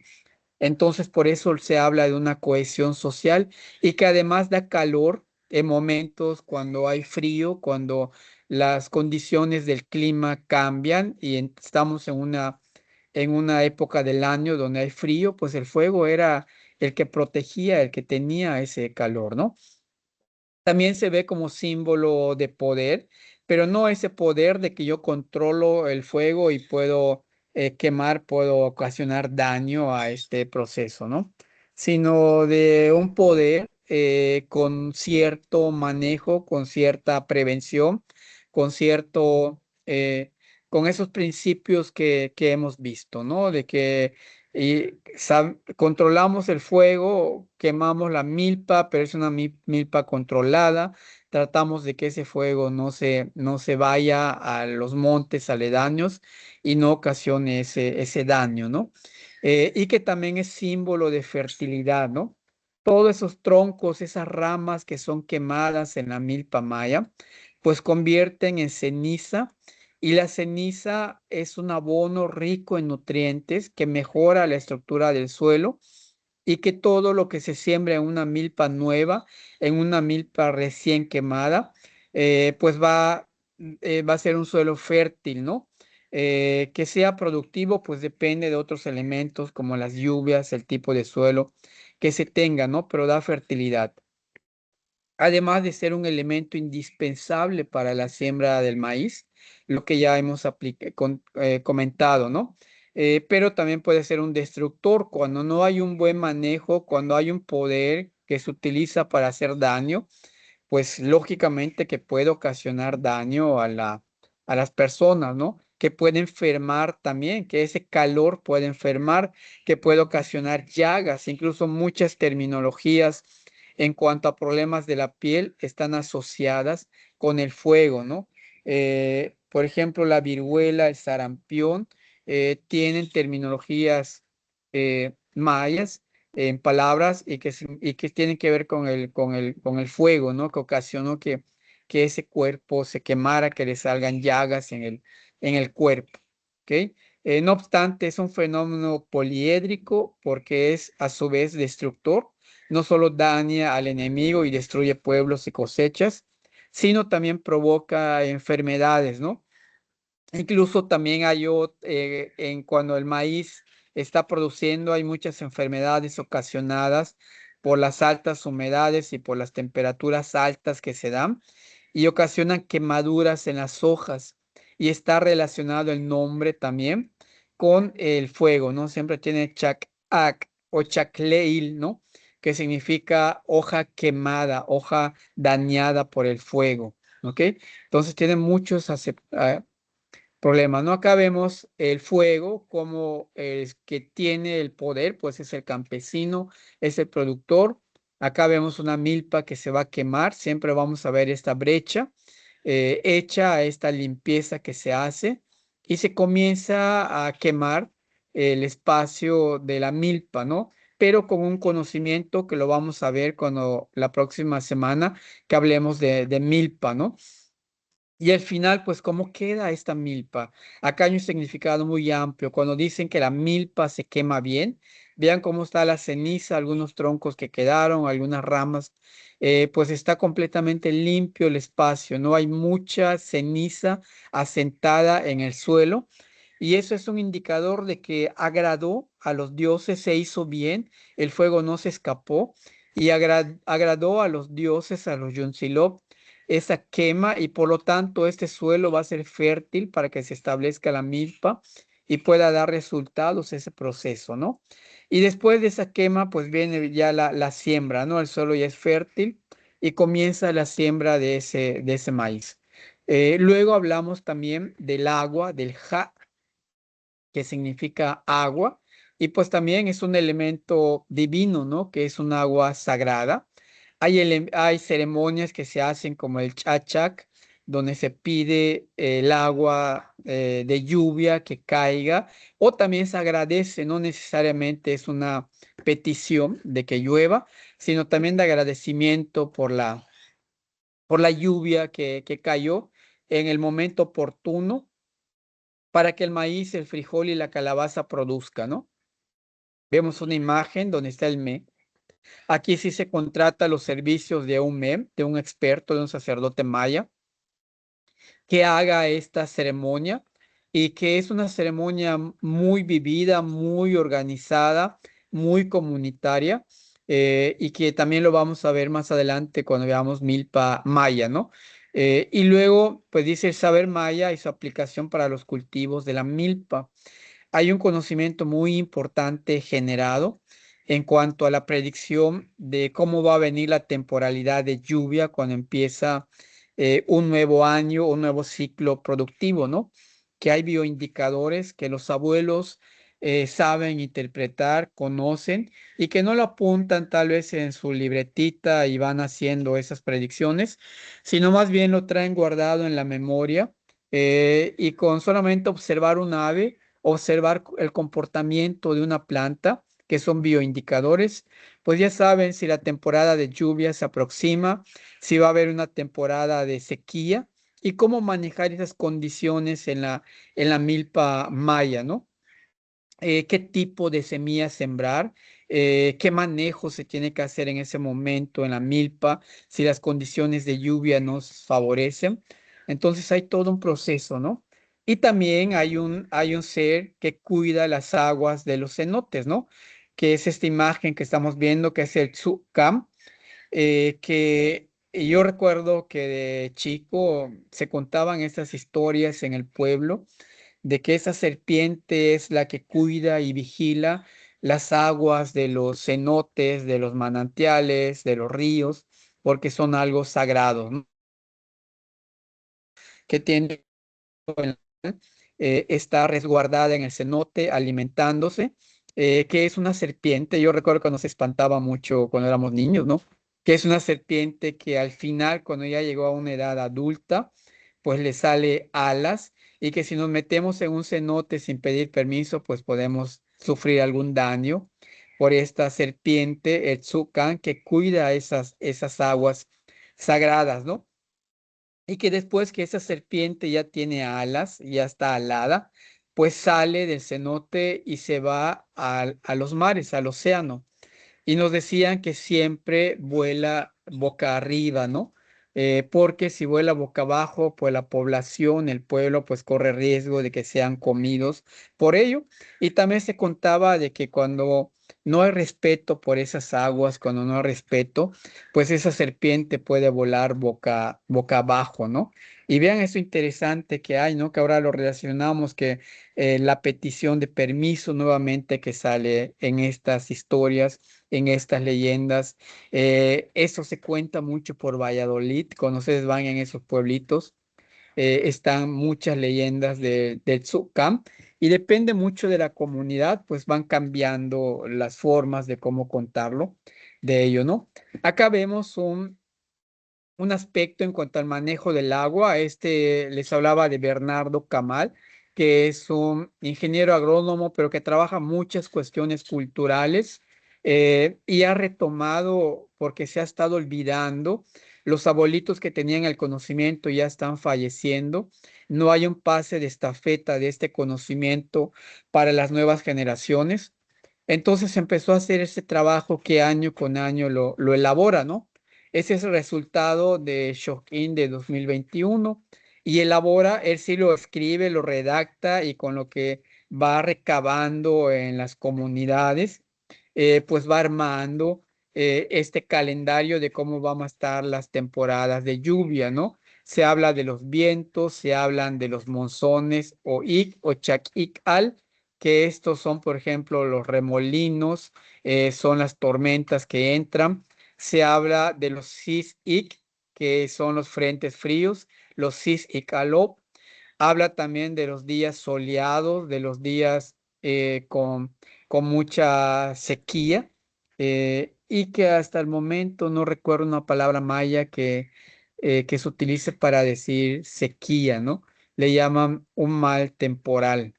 Entonces, por eso se habla de una cohesión social y que además da calor en momentos cuando hay frío, cuando las condiciones del clima cambian y estamos en una época del año donde hay frío, pues el fuego era el que protegía, el que tenía ese calor, ¿no? También se ve como símbolo de poder, pero no ese poder de que yo controlo el fuego y puedo quemar, puedo ocasionar daño a este proceso, ¿no? Sino de un poder con cierto manejo, con cierta prevención, con cierto, con esos principios que hemos visto, ¿no? De que controlamos el fuego, quemamos la milpa, pero es una milpa controlada. Tratamos de que ese fuego no se vaya a los montes aledaños y no ocasione ese daño, ¿no? Y que también es símbolo de fertilidad, ¿no? Todos esos troncos, esas ramas que son quemadas en la milpa maya, pues convierten en ceniza y la ceniza es un abono rico en nutrientes que mejora la estructura del suelo y que todo lo que se siembra en una milpa nueva, en una milpa recién quemada, pues va a ser un suelo fértil, ¿no? Que sea productivo, pues depende de otros elementos como las lluvias, el tipo de suelo que se tenga, ¿no? Pero da fertilidad. Además de ser un elemento indispensable para la siembra del maíz, lo que ya hemos comentado, ¿no? Pero también puede ser un destructor cuando no hay un buen manejo, cuando hay un poder que se utiliza para hacer daño, pues lógicamente que puede ocasionar daño a las personas, ¿no? Que puede enfermar también, que ese calor puede enfermar, que puede ocasionar llagas, incluso muchas terminologías en cuanto a problemas de la piel están asociadas con el fuego, ¿no? Por ejemplo, la viruela, el sarampión, tienen terminologías mayas en palabras y que tienen que ver con el fuego, ¿no? Que ocasionó que ese cuerpo se quemara, que le salgan llagas en el cuerpo, ¿ok? No obstante, es un fenómeno poliédrico porque es a su vez destructor. No solo daña al enemigo y destruye pueblos y cosechas, sino también provoca enfermedades, ¿no? Incluso también en cuando el maíz está produciendo, hay muchas enfermedades ocasionadas por las altas humedades y por las temperaturas altas que se dan y ocasionan quemaduras en las hojas. Y está relacionado el nombre también con el fuego, ¿no? Siempre tiene chak-ak o chacleil, ¿no? Que significa hoja quemada, hoja dañada por el fuego, ¿ok? Entonces tiene muchos problema. No acá vemos el fuego como el que tiene el poder, pues es el campesino, es el productor. Acá vemos una milpa que se va a quemar. Siempre vamos a ver esta brecha hecha a esta limpieza que se hace y se comienza a quemar el espacio de la milpa, ¿no? Pero con un conocimiento que lo vamos a ver cuando la próxima semana que hablemos de milpa, ¿no? Y al final, pues, ¿cómo queda esta milpa? Acá hay un significado muy amplio. Cuando dicen que la milpa se quema bien, vean cómo está la ceniza, algunos troncos que quedaron, algunas ramas, pues está completamente limpio el espacio, no hay mucha ceniza asentada en el suelo. Y eso es un indicador de que agradó a los dioses, se hizo bien, el fuego no se escapó y agradó a los dioses, a los Yunzilop esa quema y por lo tanto este suelo va a ser fértil para que se establezca la milpa y pueda dar resultados ese proceso, ¿no? Y después de esa quema, pues viene ya la siembra, ¿no? El suelo ya es fértil y comienza la siembra de ese maíz. Luego hablamos también del agua, del ja, que significa agua, y pues también es un elemento divino, ¿no? Que es un agua sagrada. Hay ceremonias que se hacen como el chachak, donde se pide el agua de lluvia que caiga, o también se agradece, no necesariamente es una petición de que llueva, sino también de agradecimiento por la lluvia que cayó en el momento oportuno para que el maíz, el frijol y la calabaza produzcan, ¿no? Vemos una imagen donde está el me. Aquí sí se contrata los servicios de un mem, de un experto, de un sacerdote maya, que haga esta ceremonia y que es una ceremonia muy vivida, muy organizada, muy comunitaria, y que también lo vamos a ver más adelante cuando veamos Milpa Maya, ¿no? Y luego, pues dice el saber maya y su aplicación para los cultivos de la milpa. Hay un conocimiento muy importante generado en cuanto a la predicción de cómo va a venir la temporalidad de lluvia cuando empieza un nuevo año, un nuevo ciclo productivo, ¿no? Que hay bioindicadores que los abuelos saben interpretar, conocen y que no lo apuntan tal vez en su libretita y van haciendo esas predicciones, sino más bien lo traen guardado en la memoria, y con solamente observar un ave, observar el comportamiento de una planta, que son bioindicadores, pues ya saben si la temporada de lluvia se aproxima, si va a haber una temporada de sequía y cómo manejar esas condiciones en la milpa maya, ¿no? Qué tipo de semillas sembrar, qué manejo se tiene que hacer en ese momento en la milpa, si las condiciones de lluvia nos favorecen. Entonces hay todo un proceso, ¿no? Y también hay un ser que cuida las aguas de los cenotes, ¿no? Que es esta imagen que estamos viendo, que es el Tzukam, que yo recuerdo que de chico se contaban estas historias en el pueblo de que esa serpiente es la que cuida y vigila las aguas de los cenotes, de los manantiales, de los ríos, porque son algo sagrado, ¿no? Que tiene está resguardada en el cenote alimentándose, que es una serpiente. Yo recuerdo que nos espantaba mucho cuando éramos niños, ¿no? Que es una serpiente que al final, cuando ya llegó a una edad adulta, pues le sale alas y que si nos metemos en un cenote sin pedir permiso, pues podemos sufrir algún daño por esta serpiente, el Tzucan, que cuida esas aguas sagradas, ¿no? Y que después que esa serpiente ya tiene alas, ya está alada, pues sale del cenote y se va a los mares, al océano. Y nos decían que siempre vuela boca arriba, ¿no? Porque si vuela boca abajo, pues la población, el pueblo, pues corre riesgo de que sean comidos por ello. Y también se contaba de que cuando no hay respeto por esas aguas, cuando no hay respeto, pues esa serpiente puede volar boca abajo, ¿no? Y vean eso interesante que hay, ¿no? Que ahora lo relacionamos, que la petición de permiso nuevamente que sale en estas historias, en estas leyendas. Eso se cuenta mucho por Valladolid. Cuando ustedes van en esos pueblitos, están muchas leyendas del Tzukam y depende mucho de la comunidad, pues van cambiando las formas de cómo contarlo de ello, ¿no? Acá vemos un aspecto en cuanto al manejo del agua. Les hablaba de Bernardo Camal, que es un ingeniero agrónomo, pero que trabaja muchas cuestiones culturales, y ha retomado, porque se ha estado olvidando, los abuelitos que tenían el conocimiento ya están falleciendo. No hay un pase de estafeta de este conocimiento para las nuevas generaciones. Entonces empezó a hacer ese trabajo que año con año lo elabora, ¿no? Ese es el resultado de Shocking de 2021 y elabora, él sí lo escribe, lo redacta y con lo que va recabando en las comunidades, pues va armando este calendario de cómo van a estar las temporadas de lluvia, ¿no? Se habla de los vientos, se hablan de los monzones o ik o chakikal, que estos son, por ejemplo, los remolinos, son las tormentas que entran. Se habla de los sis-ik, que son los frentes fríos, los sis-ik-alop. Habla también de los días soleados, de los días con con mucha sequía, y que hasta el momento no recuerdo una palabra maya que se utilice para decir sequía, ¿no? Le llaman un mal temporal.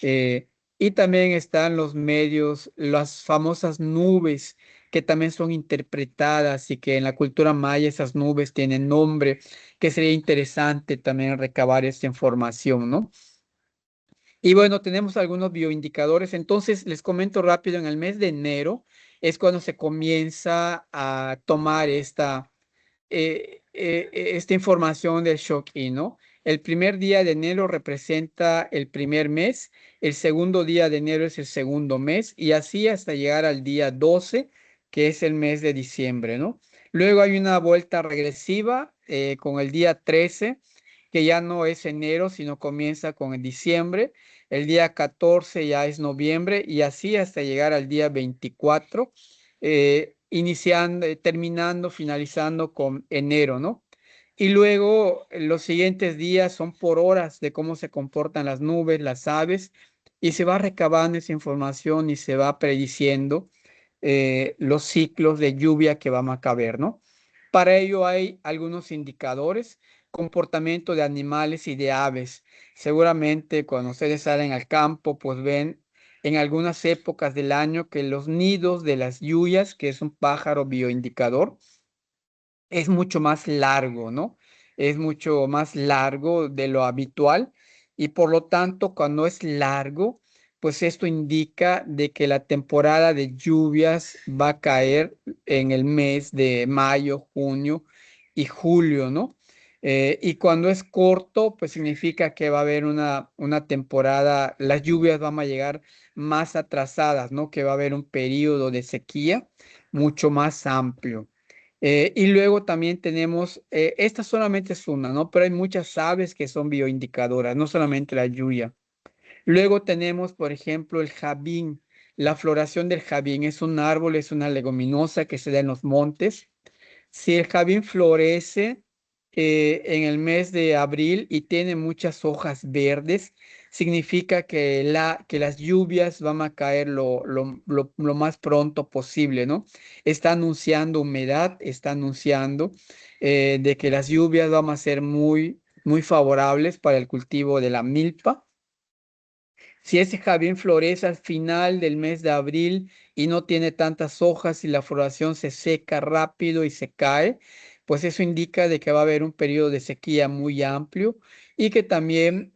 Eh, y también están los medios, las famosas nubes que también son interpretadas y que en la cultura maya esas nubes tienen nombre, que sería interesante también recabar esta información, ¿no? Y bueno, tenemos algunos bioindicadores. Entonces, les comento rápido, en el mes de enero es cuando se comienza a tomar esta información del shock-in, ¿no? El primer día de enero representa el primer mes, el segundo día de enero es el segundo mes y así hasta llegar al día 12, que es el mes de diciembre, ¿no? Luego hay una vuelta regresiva con el día 13, que ya no es enero, sino comienza con el diciembre. El día 14 ya es noviembre y así hasta llegar al día 24, iniciando, terminando, finalizando con enero, ¿no? Y luego los siguientes días son por horas de cómo se comportan las nubes, las aves, y se va recabando esa información y se va prediciendo los ciclos de lluvia que vamos a caber, ¿no? Para ello hay algunos indicadores, comportamiento de animales y de aves. Seguramente cuando ustedes salen al campo, pues ven en algunas épocas del año que los nidos de las lluvias, que es un pájaro bioindicador, es mucho más largo, ¿no? Es mucho más largo de lo habitual y por lo tanto, cuando es largo, pues esto indica de que la temporada de lluvias va a caer en el mes de mayo, junio y julio, ¿no? Y cuando es corto, pues significa que va a haber una temporada, las lluvias van a llegar más atrasadas, ¿no? Que va a haber un periodo de sequía mucho más amplio. Y luego también tenemos, esta solamente es una, ¿no? Pero hay muchas aves que son bioindicadoras, no solamente la lluvia. Luego tenemos, por ejemplo, el jabín. La floración del jabín es un árbol, es una leguminosa que se da en los montes. Si el jabín florece en el mes de abril y tiene muchas hojas verdes, significa que las lluvias van a caer lo más pronto posible, ¿no? Está anunciando humedad, está anunciando de que las lluvias van a ser muy favorables para el cultivo de la milpa. Si ese jabín florece al final del mes de abril y no tiene tantas hojas y la floración se seca rápido y se cae, pues eso indica de que va a haber un periodo de sequía muy amplio y que también,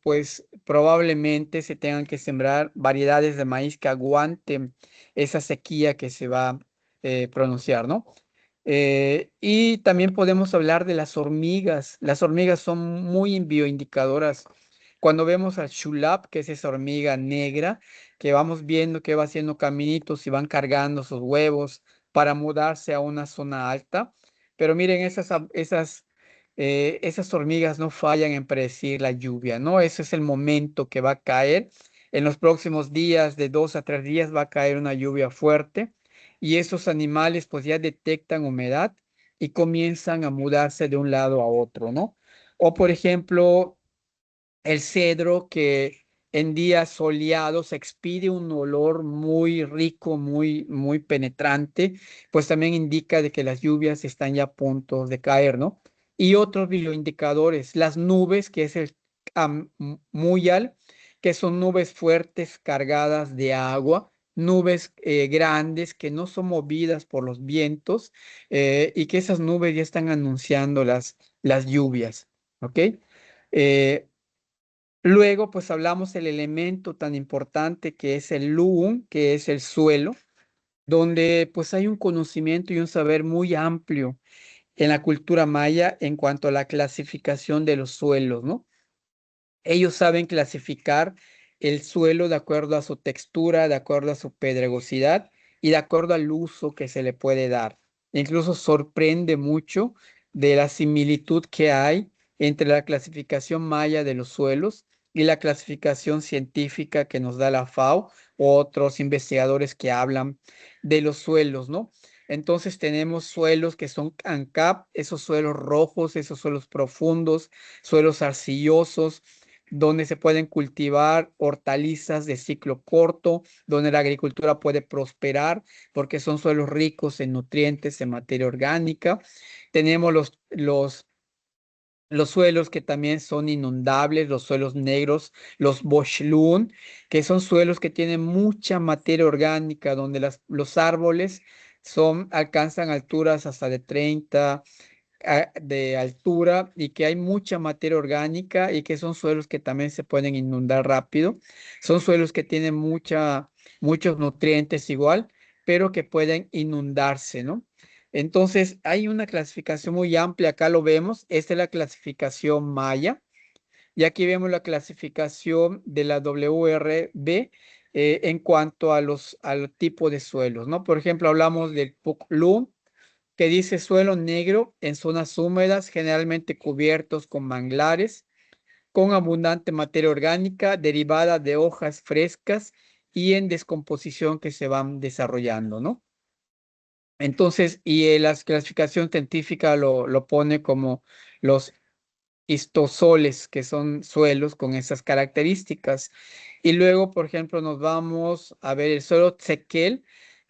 pues probablemente se tengan que sembrar variedades de maíz que aguanten esa sequía que se va a pronunciar, ¿no? Y también podemos hablar de las hormigas. Las hormigas son muy bioindicadoras. Cuando vemos al shulap, que es esa hormiga negra, que vamos viendo que va haciendo caminitos y van cargando sus huevos para mudarse a una zona alta. Pero miren, esas hormigas no fallan en predecir la lluvia, ¿no? Ese es el momento que va a caer. En los próximos días, de 2 a 3 días, va a caer una lluvia fuerte y esos animales pues ya detectan humedad y comienzan a mudarse de un lado a otro, ¿no? O por ejemplo, el cedro que en días soleados expide un olor muy rico, muy penetrante, pues también indica de que las lluvias están ya a punto de caer, ¿no? Y otros bioindicadores, las nubes, que es el muyal, que son nubes fuertes cargadas de agua, nubes grandes que no son movidas por los vientos, y que esas nubes ya están anunciando las lluvias, ¿ok? Eh, Luego, pues hablamos del elemento tan importante que es el luum, que es el suelo, donde pues hay un conocimiento y un saber muy amplio en la cultura maya en cuanto a la clasificación de los suelos, ¿no? Ellos saben clasificar el suelo de acuerdo a su textura, de acuerdo a su pedregosidad y de acuerdo al uso que se le puede dar. Incluso sorprende mucho de la similitud que hay entre la clasificación maya de los suelos y la clasificación científica que nos da la FAO o otros investigadores que hablan de los suelos, ¿no? Entonces tenemos suelos que son ANCAP, esos suelos rojos, esos suelos profundos, suelos arcillosos, donde se pueden cultivar hortalizas de ciclo corto, donde la agricultura puede prosperar porque son suelos ricos en nutrientes, en materia orgánica. Tenemos los suelos que también son inundables, los suelos negros, los Bochlun, que son suelos que tienen mucha materia orgánica, donde los árboles alcanzan alturas hasta de 30 de altura y que hay mucha materia orgánica y que son suelos que también se pueden inundar rápido. Son suelos que tienen muchos nutrientes igual, pero que pueden inundarse, ¿no? Entonces, hay una clasificación muy amplia, acá lo vemos, esta es la clasificación Maya, y aquí vemos la clasificación de la WRB en cuanto al tipo de suelos, ¿no? Por ejemplo, hablamos del Puklum, que dice suelo negro en zonas húmedas, generalmente cubiertos con manglares, con abundante materia orgánica derivada de hojas frescas y en descomposición que se van desarrollando, ¿no? Entonces, la clasificación científica lo pone como los histosoles, que son suelos con esas características. Y luego, por ejemplo, nos vamos a ver el suelo Tsekel,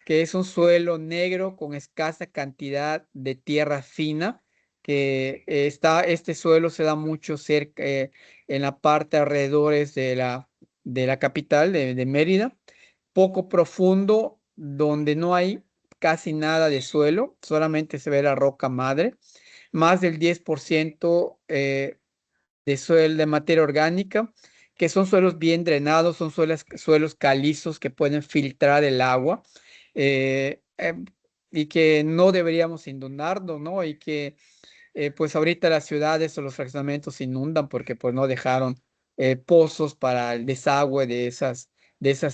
que es un suelo negro con escasa cantidad de tierra fina, que este suelo se da mucho cerca, en la parte alrededores de la capital, de Mérida, poco profundo, donde no hay casi nada de suelo, solamente se ve la roca madre, más del 10% de materia orgánica, que son suelos bien drenados, son suelos calizos que pueden filtrar el agua, eh, eh, y que no deberíamos inundarnos, ¿no? Y que pues ahorita las ciudades o los fraccionamientos se inundan porque pues no dejaron pozos para el desagüe de esas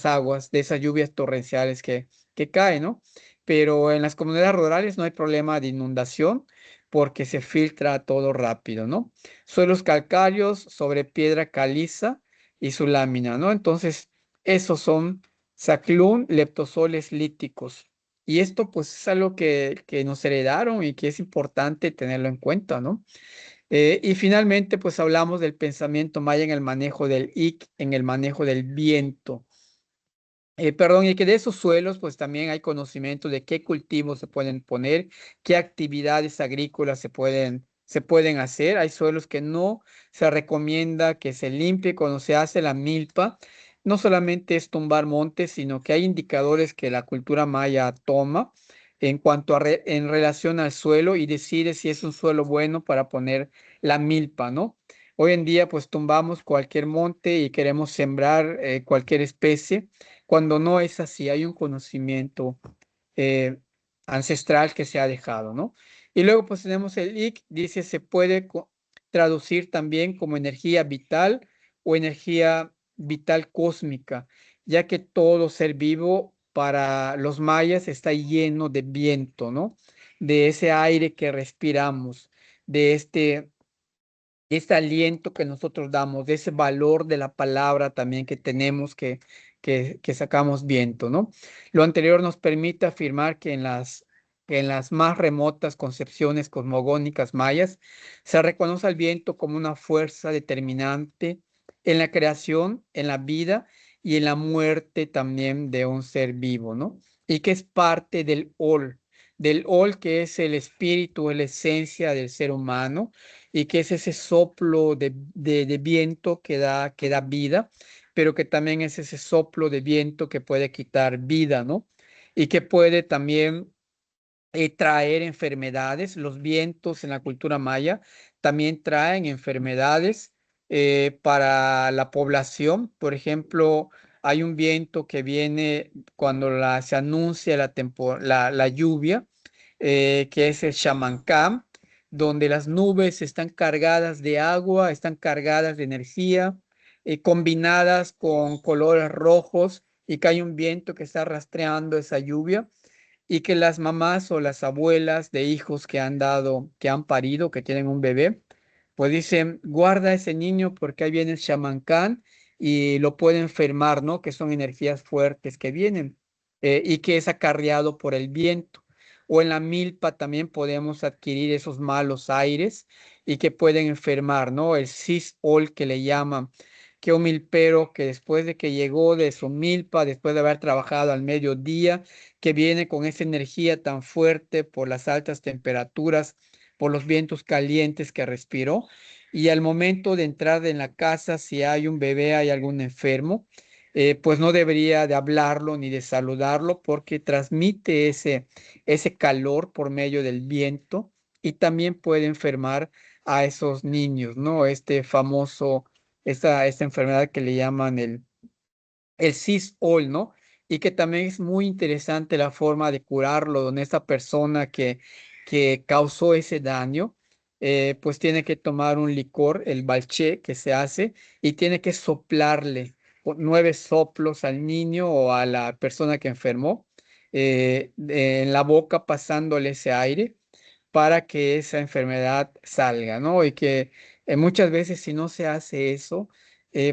aguas, de esas lluvias torrenciales que caen, ¿no? Pero en las comunidades rurales no hay problema de inundación porque se filtra todo rápido, ¿no? Suelos calcáreos sobre piedra caliza y su lámina, ¿no? Entonces, esos son saclún, leptosoles líticos. Y esto pues es algo que nos heredaron y que es importante tenerlo en cuenta, ¿no? Y finalmente pues hablamos del pensamiento maya en el manejo del ik, en el manejo del viento. Perdón, y que de esos suelos, pues también hay conocimiento de qué cultivos se pueden poner, qué actividades agrícolas se pueden hacer. Hay suelos que no se recomienda que se limpie cuando se hace la milpa. No solamente es tumbar montes, sino que hay indicadores que la cultura maya toma en cuanto en relación al suelo y decide si es un suelo bueno para poner la milpa, ¿no? Hoy en día, pues tumbamos cualquier monte y queremos sembrar cualquier especie cuando no es así, hay un conocimiento eh, ancestral que se ha dejado, ¿no? Y luego pues tenemos el IC, dice se puede traducir también como energía vital o energía vital cósmica, ya que todo ser vivo para los mayas está lleno de viento, ¿no? De ese aire que respiramos, de este aliento que nosotros damos, de ese valor de la palabra también que tenemos que sacamos viento, ¿no? Lo anterior nos permite afirmar que en las más remotas concepciones cosmogónicas mayas se reconoce al viento como una fuerza determinante en la creación, en la vida y en la muerte también de un ser vivo, ¿no? Y que es parte del Ol que es el espíritu, la esencia del ser humano y que es ese soplo de viento que da vida, pero que también es ese soplo de viento que puede quitar vida, ¿no? Y que puede también traer enfermedades. Los vientos en la cultura maya también traen enfermedades para la población. Por ejemplo, hay un viento que viene cuando se anuncia la lluvia, que es el Shamancam, donde las nubes están cargadas de agua, están cargadas de energía, combinadas con colores rojos y que hay un viento que está rastreando esa lluvia y que las mamás o las abuelas de hijos que han parido, que tienen un bebé, pues dicen, guarda a ese niño porque ahí viene el Shaman y lo puede enfermar, ¿no? Que son energías fuertes que vienen y que es acarreado por el viento. O en la milpa también podemos adquirir esos malos aires y que pueden enfermar, ¿no? El cisol que le llaman, que un milpero que después de que llegó de su milpa, después de haber trabajado al mediodía, que viene con esa energía tan fuerte por las altas temperaturas, por los vientos calientes que respiró, y al momento de entrar en la casa, si hay un bebé, hay algún enfermo, pues no debería de hablarlo ni de saludarlo porque transmite ese calor por medio del viento y también puede enfermar a esos niños, ¿no? Este famoso, esta enfermedad que le llaman el CIS-OL, ¿no? Y que también es muy interesante la forma de curarlo, donde esta persona que causó ese daño, pues tiene que tomar un licor, el balché que se hace, y tiene que soplarle 9 soplos al niño o a la persona que enfermó en la boca pasándole ese aire para que esa enfermedad salga, ¿no? Y que muchas veces si no se hace eso,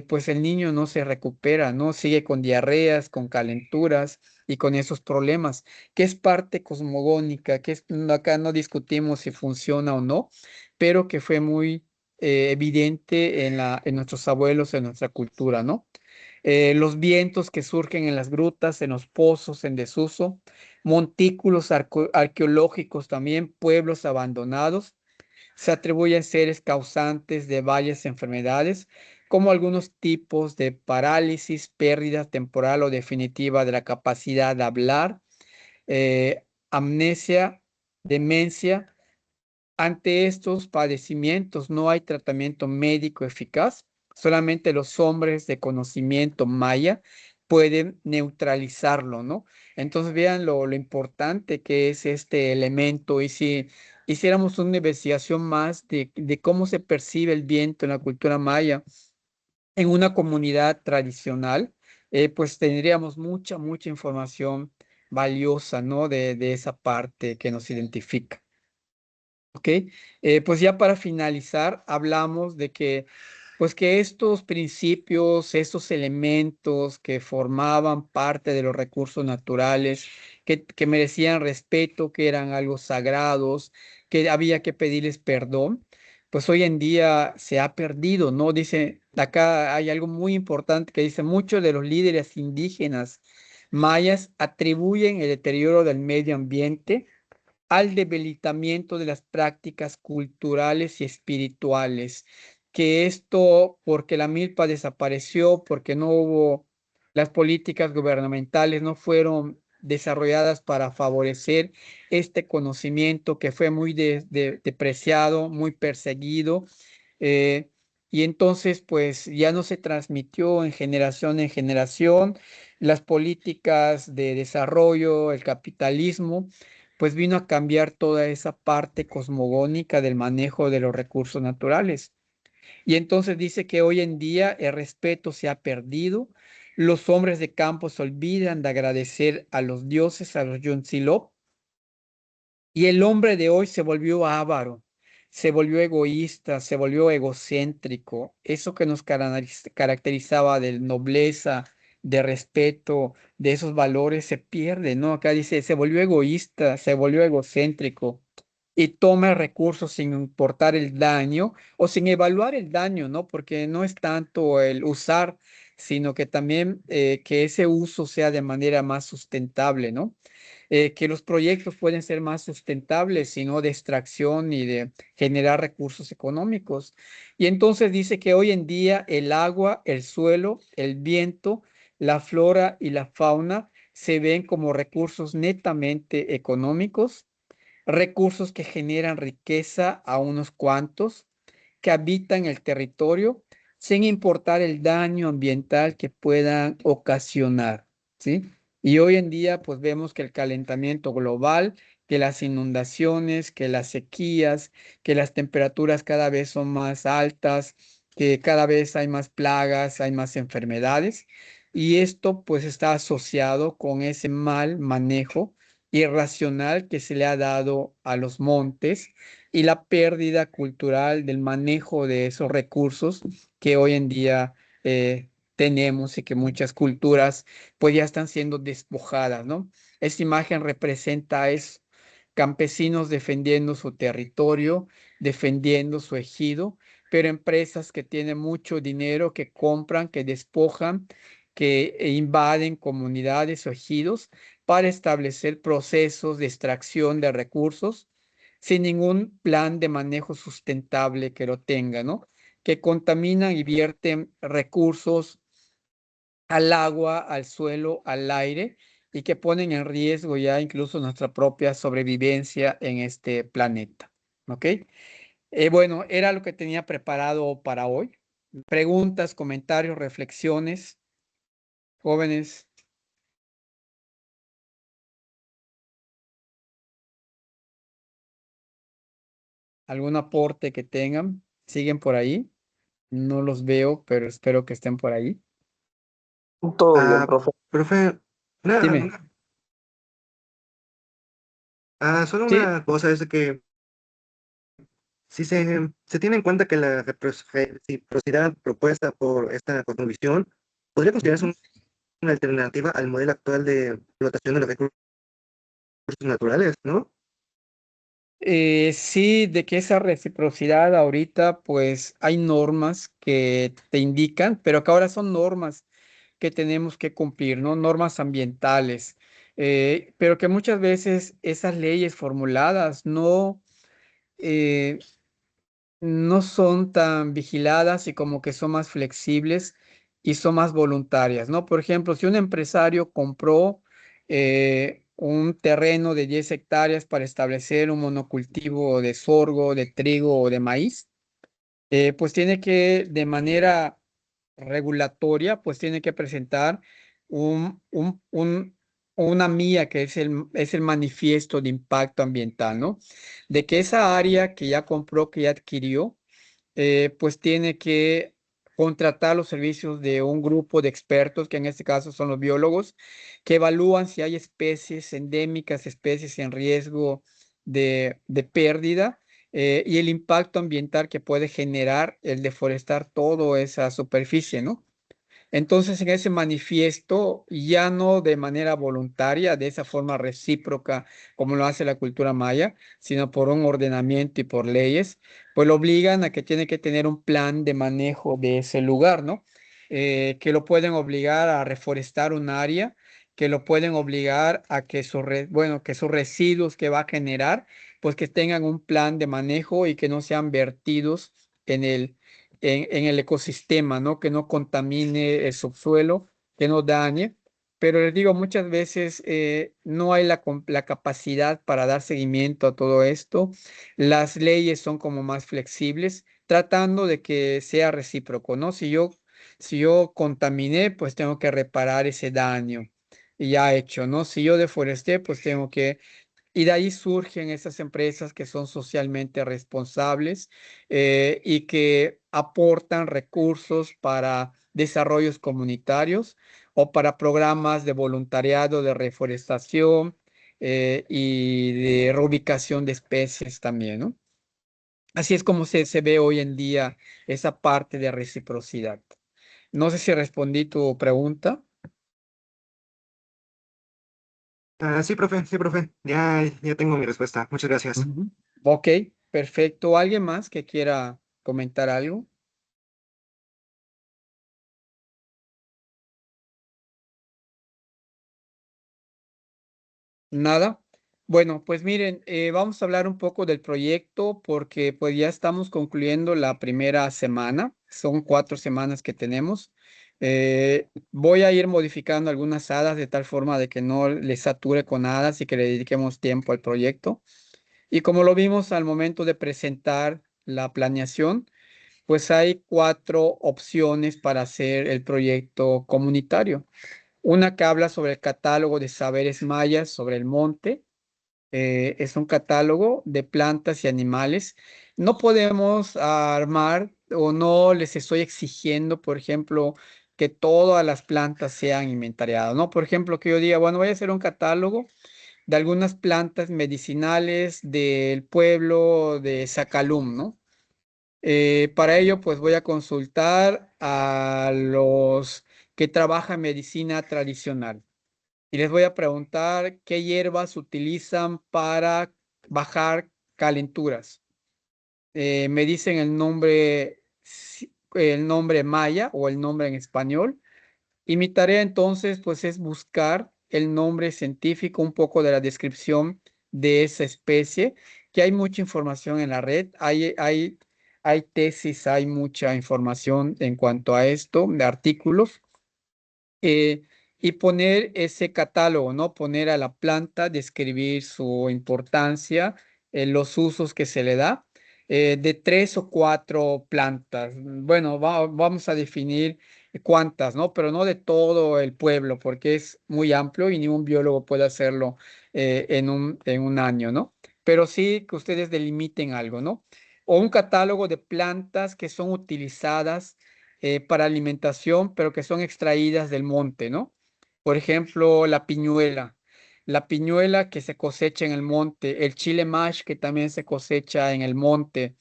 pues el niño no se recupera, ¿no? Sigue con diarreas, con calenturas y con esos problemas, que es parte cosmogónica, acá no discutimos si funciona o no, pero que fue muy evidente en nuestros abuelos, en nuestra cultura, ¿no? Los vientos que surgen en las grutas, en los pozos en desuso, montículos arqueológicos también, pueblos abandonados, se atribuyen seres causantes de varias enfermedades, como algunos tipos de parálisis, pérdida temporal o definitiva de la capacidad de hablar, amnesia, demencia. Ante estos padecimientos no hay tratamiento médico eficaz, solamente los hombres de conocimiento maya pueden neutralizarlo, ¿no? Entonces vean lo importante que es este elemento y si hiciéramos una investigación más de cómo se percibe el viento en la cultura maya en una comunidad tradicional, pues tendríamos mucha información valiosa, ¿no? De esa parte que nos identifica. Ok, pues ya para finalizar, hablamos de que, pues que estos principios, estos elementos que formaban parte de los recursos naturales, que merecían respeto, que eran algo sagrados, que había que pedirles perdón, pues hoy en día se ha perdido, ¿no? Dice, acá hay algo muy importante que dice, muchos de los líderes indígenas mayas atribuyen el deterioro del medio ambiente al debilitamiento de las prácticas culturales y espirituales, que esto porque la milpa desapareció, porque no hubo, las políticas gubernamentales no fueron desarrolladas para favorecer este conocimiento que fue muy depreciado, muy perseguido, eh, y entonces pues ya no se transmitió en generación las políticas de desarrollo, el capitalismo pues vino a cambiar toda esa parte cosmogónica del manejo de los recursos naturales. Y entonces dice que hoy en día el respeto se ha perdido, los hombres de campo se olvidan de agradecer a los dioses, a los Yuntzilop, y el hombre de hoy se volvió avaro, se volvió egoísta, se volvió egocéntrico. Eso que nos caracterizaba de nobleza, de respeto, de esos valores se pierde, ¿no? Acá dice, se volvió egoísta, se volvió egocéntrico y toma recursos sin importar el daño o sin evaluar el daño, ¿no? Porque no es tanto el usar, sino que también que ese uso sea de manera más sustentable, ¿no? Que los proyectos pueden ser más sustentables y no de extracción y de generar recursos económicos. Y entonces dice que hoy en día el agua, el suelo, el viento, la flora y la fauna se ven como recursos netamente económicos, recursos que generan riqueza a unos cuantos que habitan el territorio sin importar el daño ambiental que puedan ocasionar, ¿sí? Y hoy en día, pues vemos que el calentamiento global, que las inundaciones, que las sequías, que las temperaturas cada vez son más altas, que cada vez hay más plagas, hay más enfermedades, y esto pues está asociado con ese mal manejo irracional que se le ha dado a los montes y la pérdida cultural del manejo de esos recursos que hoy en día tenemos y que muchas culturas pues ya están siendo despojadas, ¿no? Esta imagen representa es campesinos defendiendo su territorio, defendiendo su ejido, pero empresas que tienen mucho dinero, que compran, que despojan, que invaden comunidades o ejidos para establecer procesos de extracción de recursos sin ningún plan de manejo sustentable que lo tenga, ¿no? Que contaminan y vierten recursos al agua, al suelo, al aire y que ponen en riesgo ya incluso nuestra propia sobrevivencia en este planeta. ¿Ok? Bueno, era lo que tenía preparado para hoy. Preguntas, comentarios, reflexiones, jóvenes, algún aporte que tengan, siguen por ahí. No los veo, pero espero que estén por ahí. Todo bien, Ah, profe. profe, Dime. solo Sí, una cosa es de que si se tiene en cuenta que la reciprocidad propuesta por esta cosmovisión podría considerarse una alternativa al modelo actual de explotación de los recursos naturales, ¿no? Sí, de que esa reciprocidad ahorita, pues hay normas que te indican, pero que ahora son normas que tenemos que cumplir, ¿no? Normas ambientales, pero que muchas veces esas leyes formuladas eh, no son tan vigiladas y como que son más flexibles y son más voluntarias, ¿no? Por ejemplo, si un empresario compró un terreno de 10 hectáreas para establecer un monocultivo de sorgo, de trigo o de maíz, pues tiene que, de manera regulatoria, pues tiene que presentar un, un, un- una MIA, que es el manifiesto de impacto ambiental, ¿no? De que esa área que ya compró, que ya adquirió, pues tiene que contratar los servicios de un grupo de expertos, que en este caso son los biólogos, que evalúan si hay especies endémicas, especies en riesgo de pérdida, y el impacto ambiental que puede generar el deforestar toda esa superficie, ¿no? Entonces, en ese manifiesto, ya no de manera voluntaria, de esa forma recíproca como lo hace la cultura maya, sino por un ordenamiento y por leyes, pues lo obligan a que tiene que tener un plan de manejo de ese lugar, ¿no? Que lo pueden obligar a reforestar un área, que lo pueden obligar a que bueno, que sus residuos que va a generar, pues que tengan un plan de manejo y que no sean vertidos en en el ecosistema, ¿no? Que no contamine el subsuelo, que no dañe. Pero les digo, muchas veces no hay la capacidad para dar seguimiento a todo esto. Las leyes son como más flexibles, tratando de que sea recíproco, ¿no? Si yo contaminé, pues tengo que reparar ese daño y ya hecho, ¿no? Si yo deforesté, pues tengo que y de ahí surgen esas empresas que son socialmente responsables, y que aportan recursos para desarrollos comunitarios o para programas de voluntariado, de reforestación, y de reubicación de especies también, ¿no? Así es como se ve hoy en día esa parte de reciprocidad. No sé si respondí tu pregunta. Sí, profe, ya tengo mi respuesta. Muchas gracias. Ujú. Ok, perfecto. ¿Alguien más que quiera comentar algo? Nada. Bueno, pues miren, vamos a hablar un poco del proyecto porque pues ya estamos concluyendo la primera semana. Son 4 semanas que tenemos. Voy a ir modificando algunas hadas de tal forma de que no les sature con hadas y que le dediquemos tiempo al proyecto. Y como lo vimos al momento de presentar la planeación, pues hay 4 opciones para hacer el proyecto comunitario. Una que habla sobre el catálogo de saberes mayas sobre el monte. Es un catálogo de plantas y animales. No podemos armar o no les estoy exigiendo, por ejemplo, que todas las plantas sean inventariadas, ¿no? Por ejemplo, que yo diga, bueno, voy a hacer un catálogo de algunas plantas medicinales del pueblo de Sacalum, ¿no? Para ello, pues voy a consultar a los que trabajan medicina tradicional y les voy a preguntar qué hierbas utilizan para bajar calenturas. Me dicen el nombre el nombre maya o el nombre en español. Y mi tarea entonces pues es buscar el nombre científico, un poco de la descripción de esa especie, que hay mucha información en la red, hay tesis, hay mucha información en cuanto a esto, de artículos, eh, y poner ese catálogo, ¿no? Poner a la planta, describir su importancia, los usos que se le da, de 3 o 4 plantas. Bueno, vamos a definir cuántas, ¿no? Pero no de todo el pueblo, porque es muy amplio y ningún biólogo puede hacerlo en un año, ¿no? Pero sí que ustedes delimiten algo, ¿no? O un catálogo de plantas que son utilizadas para alimentación, pero que son extraídas del monte, ¿no? Por ejemplo, la piñuela que se cosecha en el monte, el chile mash que también se cosecha en el monte,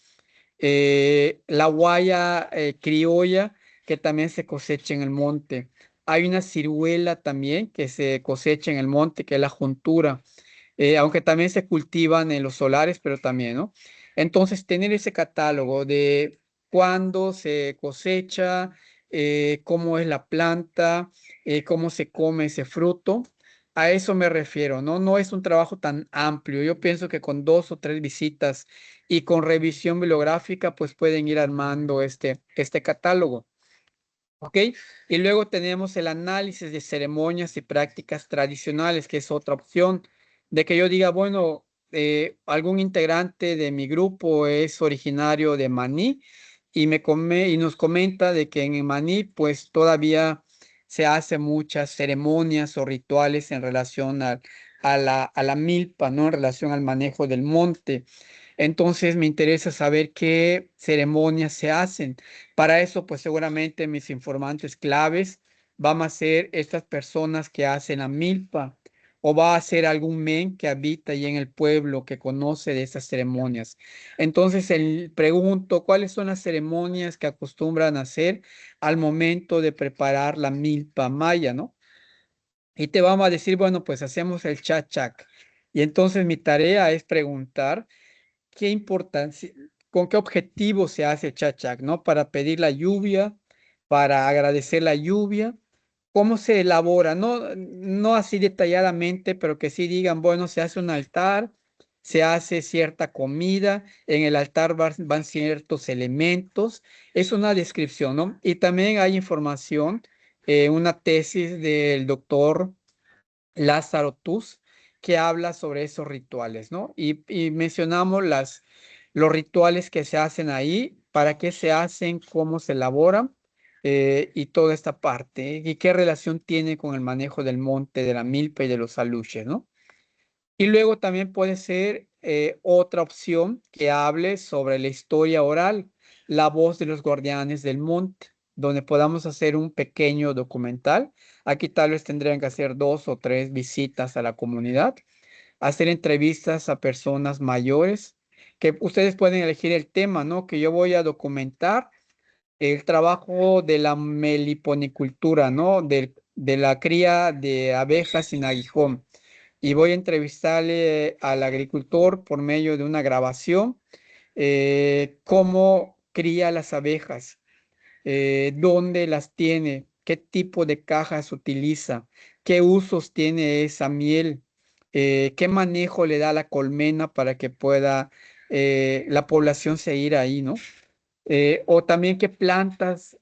la guaya criolla que también se cosecha en el monte. Hay una ciruela también que se cosecha en el monte, que es la juntura, aunque también se cultivan en los solares, pero también, ¿no? Entonces, tener ese catálogo de cuándo se cosecha, cómo es la planta, cómo se come ese fruto. A eso me refiero, ¿no? No es un trabajo tan amplio. Yo pienso que con 2 o 3 visitas y con revisión bibliográfica, pues pueden ir armando este catálogo. ¿Ok? Y luego tenemos el análisis de ceremonias y prácticas tradicionales, que es otra opción de que yo diga, bueno, algún integrante de mi grupo es originario de Maní y nos comenta de que en Maní pues todavía se hacen muchas ceremonias o rituales en relación a la milpa, ¿no? En relación al manejo del monte. Entonces me interesa saber qué ceremonias se hacen. Para eso, pues seguramente mis informantes claves van a ser estas personas que hacen la milpa o va a ser algún men que habita ahí en el pueblo que conoce de esas ceremonias. Entonces, pregunto, ¿cuáles son las ceremonias que acostumbran a hacer al momento de preparar la milpa maya, ¿no? Y te vamos a decir, bueno, pues hacemos el chachac. Y entonces mi tarea es preguntar qué importancia, con qué objetivo se hace Chachac, ¿no? Para pedir la lluvia, para agradecer la lluvia, cómo se elabora, no así detalladamente, pero que sí digan, bueno, se hace un altar, se hace cierta comida, en el altar van ciertos elementos, es una descripción, ¿no? Y también hay información, una tesis del doctor Lázaro Tuz, que habla sobre esos rituales, ¿no? Y mencionamos los rituales que se hacen ahí, para qué se hacen, cómo se elaboran, y toda esta parte, y qué relación tiene con el manejo del monte, de la milpa y de los aluches, ¿no? Y luego también puede ser otra opción que hable sobre la historia oral, la voz de los guardianes del monte, donde podamos hacer un pequeño documental. Aquí tal vez tendrían que hacer 2 o 3 visitas a la comunidad, hacer entrevistas a personas mayores, que ustedes pueden elegir el tema, ¿no? Que yo voy a documentar el trabajo de la meliponicultura, ¿no? De la cría de abejas sin aguijón. Y voy a entrevistarle al agricultor por medio de una grabación, cómo cría las abejas, dónde las tiene, qué tipo de cajas utiliza, qué usos tiene esa miel, qué manejo le da a la colmena para que pueda la población seguir ahí, ¿no? O también qué plantas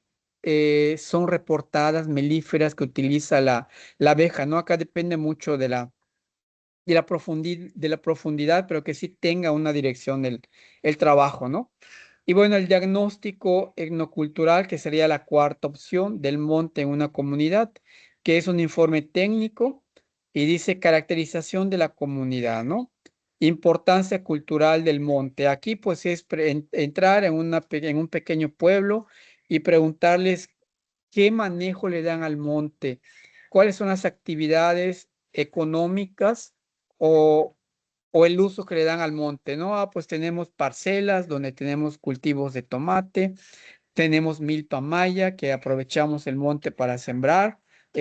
son reportadas melíferas que utiliza la abeja, ¿no? Acá depende mucho de la profundidad, pero que sí tenga una dirección el trabajo, ¿no? Y bueno, el diagnóstico etnocultural, que sería la cuarta opción del monte en una comunidad, que es un informe técnico y dice caracterización de la comunidad, ¿no? Importancia cultural del monte. Aquí pues es entrar en un pequeño pueblo y preguntarles qué manejo le dan al monte, cuáles son las actividades económicas o, o el uso que le dan al monte, ¿no? Ah, pues tenemos parcelas donde tenemos cultivos de tomate, tenemos milpa maya que aprovechamos el monte para sembrar,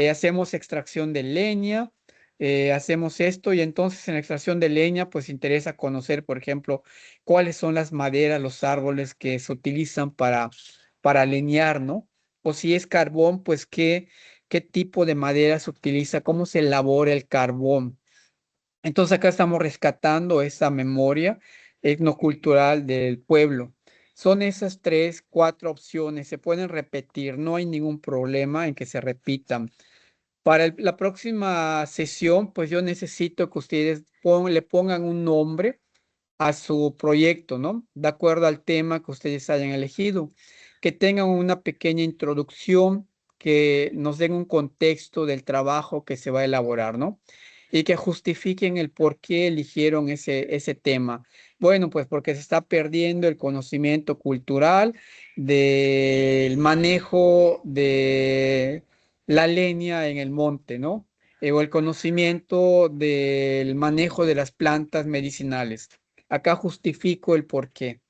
hacemos extracción de leña, hacemos esto y entonces en la extracción de leña pues interesa conocer, por ejemplo, cuáles son las maderas, los árboles que se utilizan para leñar, ¿no? O si es carbón, pues qué tipo de madera se utiliza, cómo se elabora el carbón. Entonces acá estamos rescatando esa memoria etnocultural del pueblo. Son esas tres, cuatro opciones, se pueden repetir, no hay ningún problema en que se repitan. Para la próxima sesión, pues yo necesito que ustedes le pongan un nombre a su proyecto, ¿no? De acuerdo al tema que ustedes hayan elegido, que tengan una pequeña introducción, que nos den un contexto del trabajo que se va a elaborar, ¿no? Y que justifiquen el por qué eligieron ese tema. Bueno, pues porque se está perdiendo el conocimiento cultural del manejo de la leña en el monte, ¿no? O el conocimiento del manejo de las plantas medicinales. Acá justifico el por qué.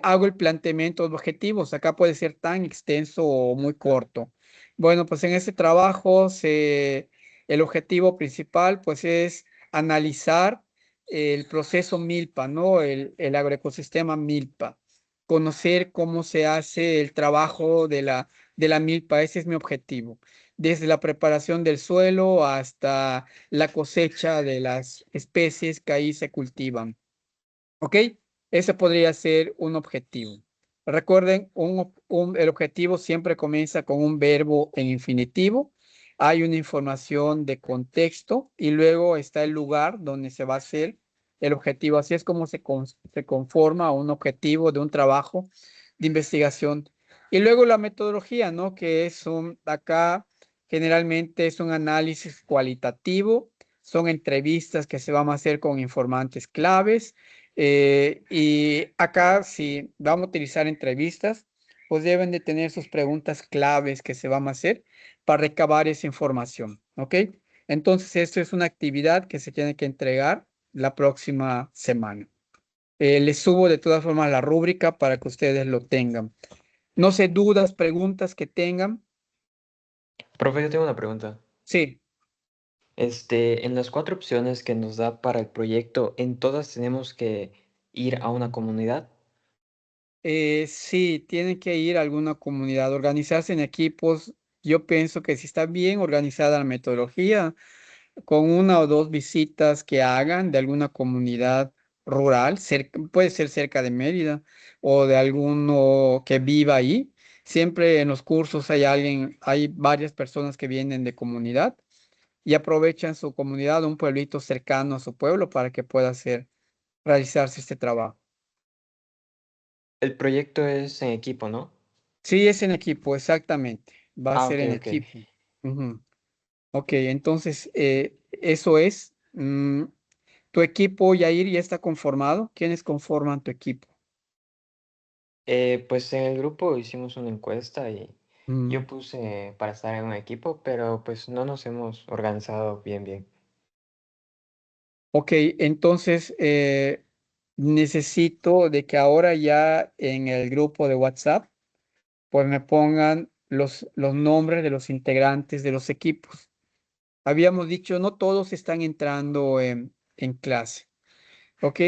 Hago el planteamiento de objetivos. Acá puede ser tan extenso o muy corto. Bueno, pues en este trabajo el objetivo principal pues es analizar el proceso milpa, ¿no? El agroecosistema milpa. Conocer cómo se hace el trabajo de la milpa. Ese es mi objetivo. Desde la preparación del suelo hasta la cosecha de las especies que ahí se cultivan. ¿Ok? Ese podría ser un objetivo. Recuerden, el objetivo siempre comienza con un verbo en infinitivo. Hay una información de contexto y luego está el lugar donde se va a hacer el objetivo. Así es como se conforma un objetivo de un trabajo de investigación. Y luego la metodología, ¿no? Que acá generalmente es un análisis cualitativo, son entrevistas que se van a hacer con informantes claves y acá, si vamos a utilizar entrevistas, pues deben de tener sus preguntas claves que se van a hacer para recabar esa información, ¿ok? Entonces, esto es una actividad que se tiene que entregar la próxima semana. Les subo de todas formas la rúbrica para que ustedes lo tengan. No sé, dudas, preguntas que tengan. Profe, yo tengo una pregunta. Sí. En las 4 opciones que nos da para el proyecto, ¿en todas tenemos que ir a una comunidad? Sí, tienen que ir a alguna comunidad, organizarse en equipos. Yo pienso que si está bien organizada la metodología, con una o dos visitas que hagan de alguna comunidad rural, puede ser cerca de Mérida o de alguno que viva ahí. Siempre en los cursos hay varias personas que vienen de comunidad y aprovechan su comunidad, un pueblito cercano a su pueblo para que pueda realizarse este trabajo. El proyecto es en equipo, ¿no? Sí, es en equipo, exactamente. Va a Ah, ser ok, en ok. equipo. Ujú. Ok, entonces eso es. ¿Tu equipo, Yair, ya está conformado? ¿Quiénes conforman tu equipo? Pues en el grupo hicimos una encuesta y Mm, yo puse para estar en un equipo, pero pues no nos hemos organizado bien. Ok, entonces necesito de que ahora ya en el grupo de WhatsApp, pues me pongan los nombres de los integrantes de los equipos. Habíamos dicho, no todos están entrando en clase. Ok,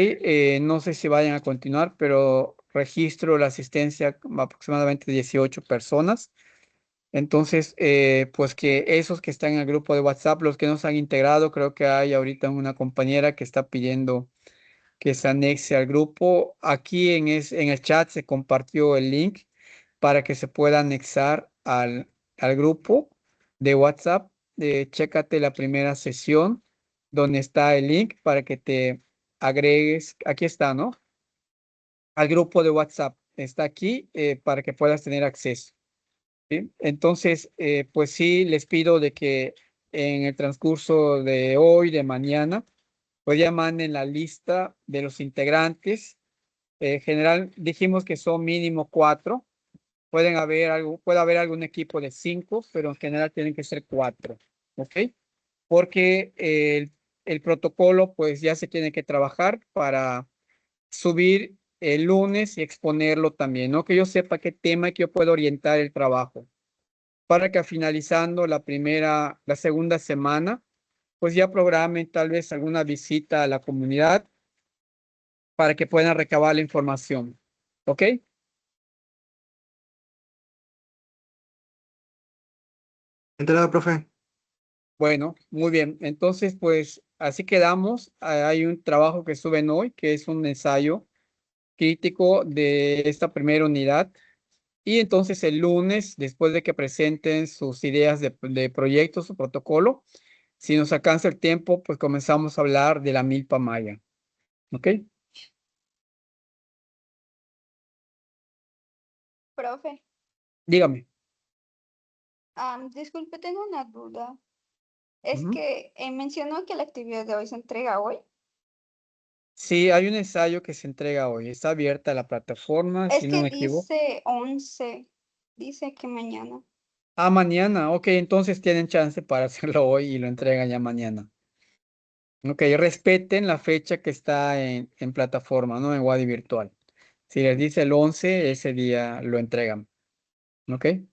no sé si vayan a continuar, pero registro la asistencia aproximadamente 18 personas. Entonces, pues que esos que están en el grupo de WhatsApp, los que no se han integrado, creo que hay ahorita una compañera que está pidiendo que se anexe al grupo. Aquí en el chat se compartió el link para que se pueda anexar al grupo de WhatsApp. Chécate la primera sesión donde está el link para que te agregues. Aquí está, ¿no? Al grupo de WhatsApp. Está aquí para que puedas tener acceso. ¿Sí? Entonces, pues sí, les pido de que en el transcurso de hoy, de mañana, pues ya manden la lista de los integrantes. En general, dijimos que son mínimo 4. Puede haber algún equipo de 5, pero en general tienen que ser 4. ¿Ok? Porque el protocolo, pues ya se tiene que trabajar para subir el lunes y exponerlo también, ¿no? Que yo sepa qué tema y que yo puedo orientar el trabajo para que finalizando la segunda semana, pues ya programen tal vez alguna visita a la comunidad para que puedan recabar la información. ¿Ok? Enterado, profe. Bueno, muy bien. Entonces, pues así quedamos. Hay un trabajo que suben hoy, que es un ensayo crítico de esta primera unidad. Y entonces el lunes, después de que presenten sus ideas de proyecto, su protocolo, si nos alcanza el tiempo, pues comenzamos a hablar de la milpa maya. ¿Ok? Profe, Dígame. disculpe, tengo una duda. Es Ujú. que mencionó que la actividad de hoy se entrega hoy. Sí, hay un ensayo que se entrega hoy. Está abierta la plataforma, Es si no que me equivoco. dice 11, dice que mañana. Ah, mañana. Ok, entonces tienen chance para hacerlo hoy y lo entregan ya mañana. Ok, respeten la fecha que está en plataforma, ¿no? En Wadi Virtual. Si les dice el 11, ese día lo entregan. ¿Ok? ¿Se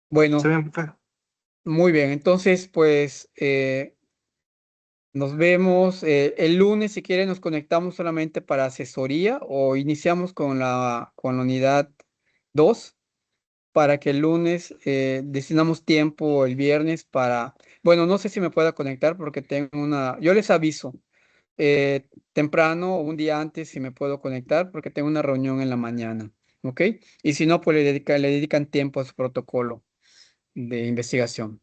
Bueno, bien, profe? muy bien. Entonces, pues nos vemos el lunes. Si quieren, nos conectamos solamente para asesoría o iniciamos con la unidad 2 para que el lunes destinamos tiempo el viernes para, bueno, no sé si me pueda conectar porque tengo yo les aviso temprano o un día antes si me puedo conectar porque tengo una reunión en la mañana, ¿ok? Y si no, pues le dedican tiempo a su protocolo de investigación.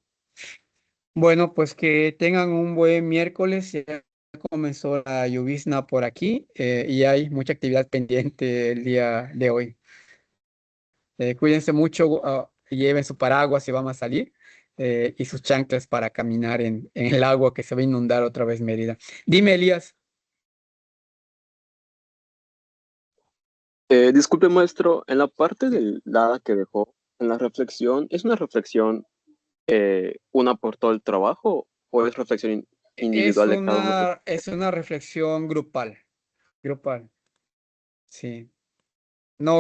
Bueno, pues que tengan un buen miércoles. Ya comenzó la llovizna por aquí y hay mucha actividad pendiente el día de hoy. Cuídense mucho, lleven su paraguas si van a salir y sus chanclas para caminar en el agua que se va a inundar otra vez Mérida. Dime, Elías. Disculpe, maestro, en la parte del dada que dejó, en la reflexión, ¿es una reflexión una por todo el trabajo o es reflexión individual de cada uno? Es una reflexión grupal, grupal, sí.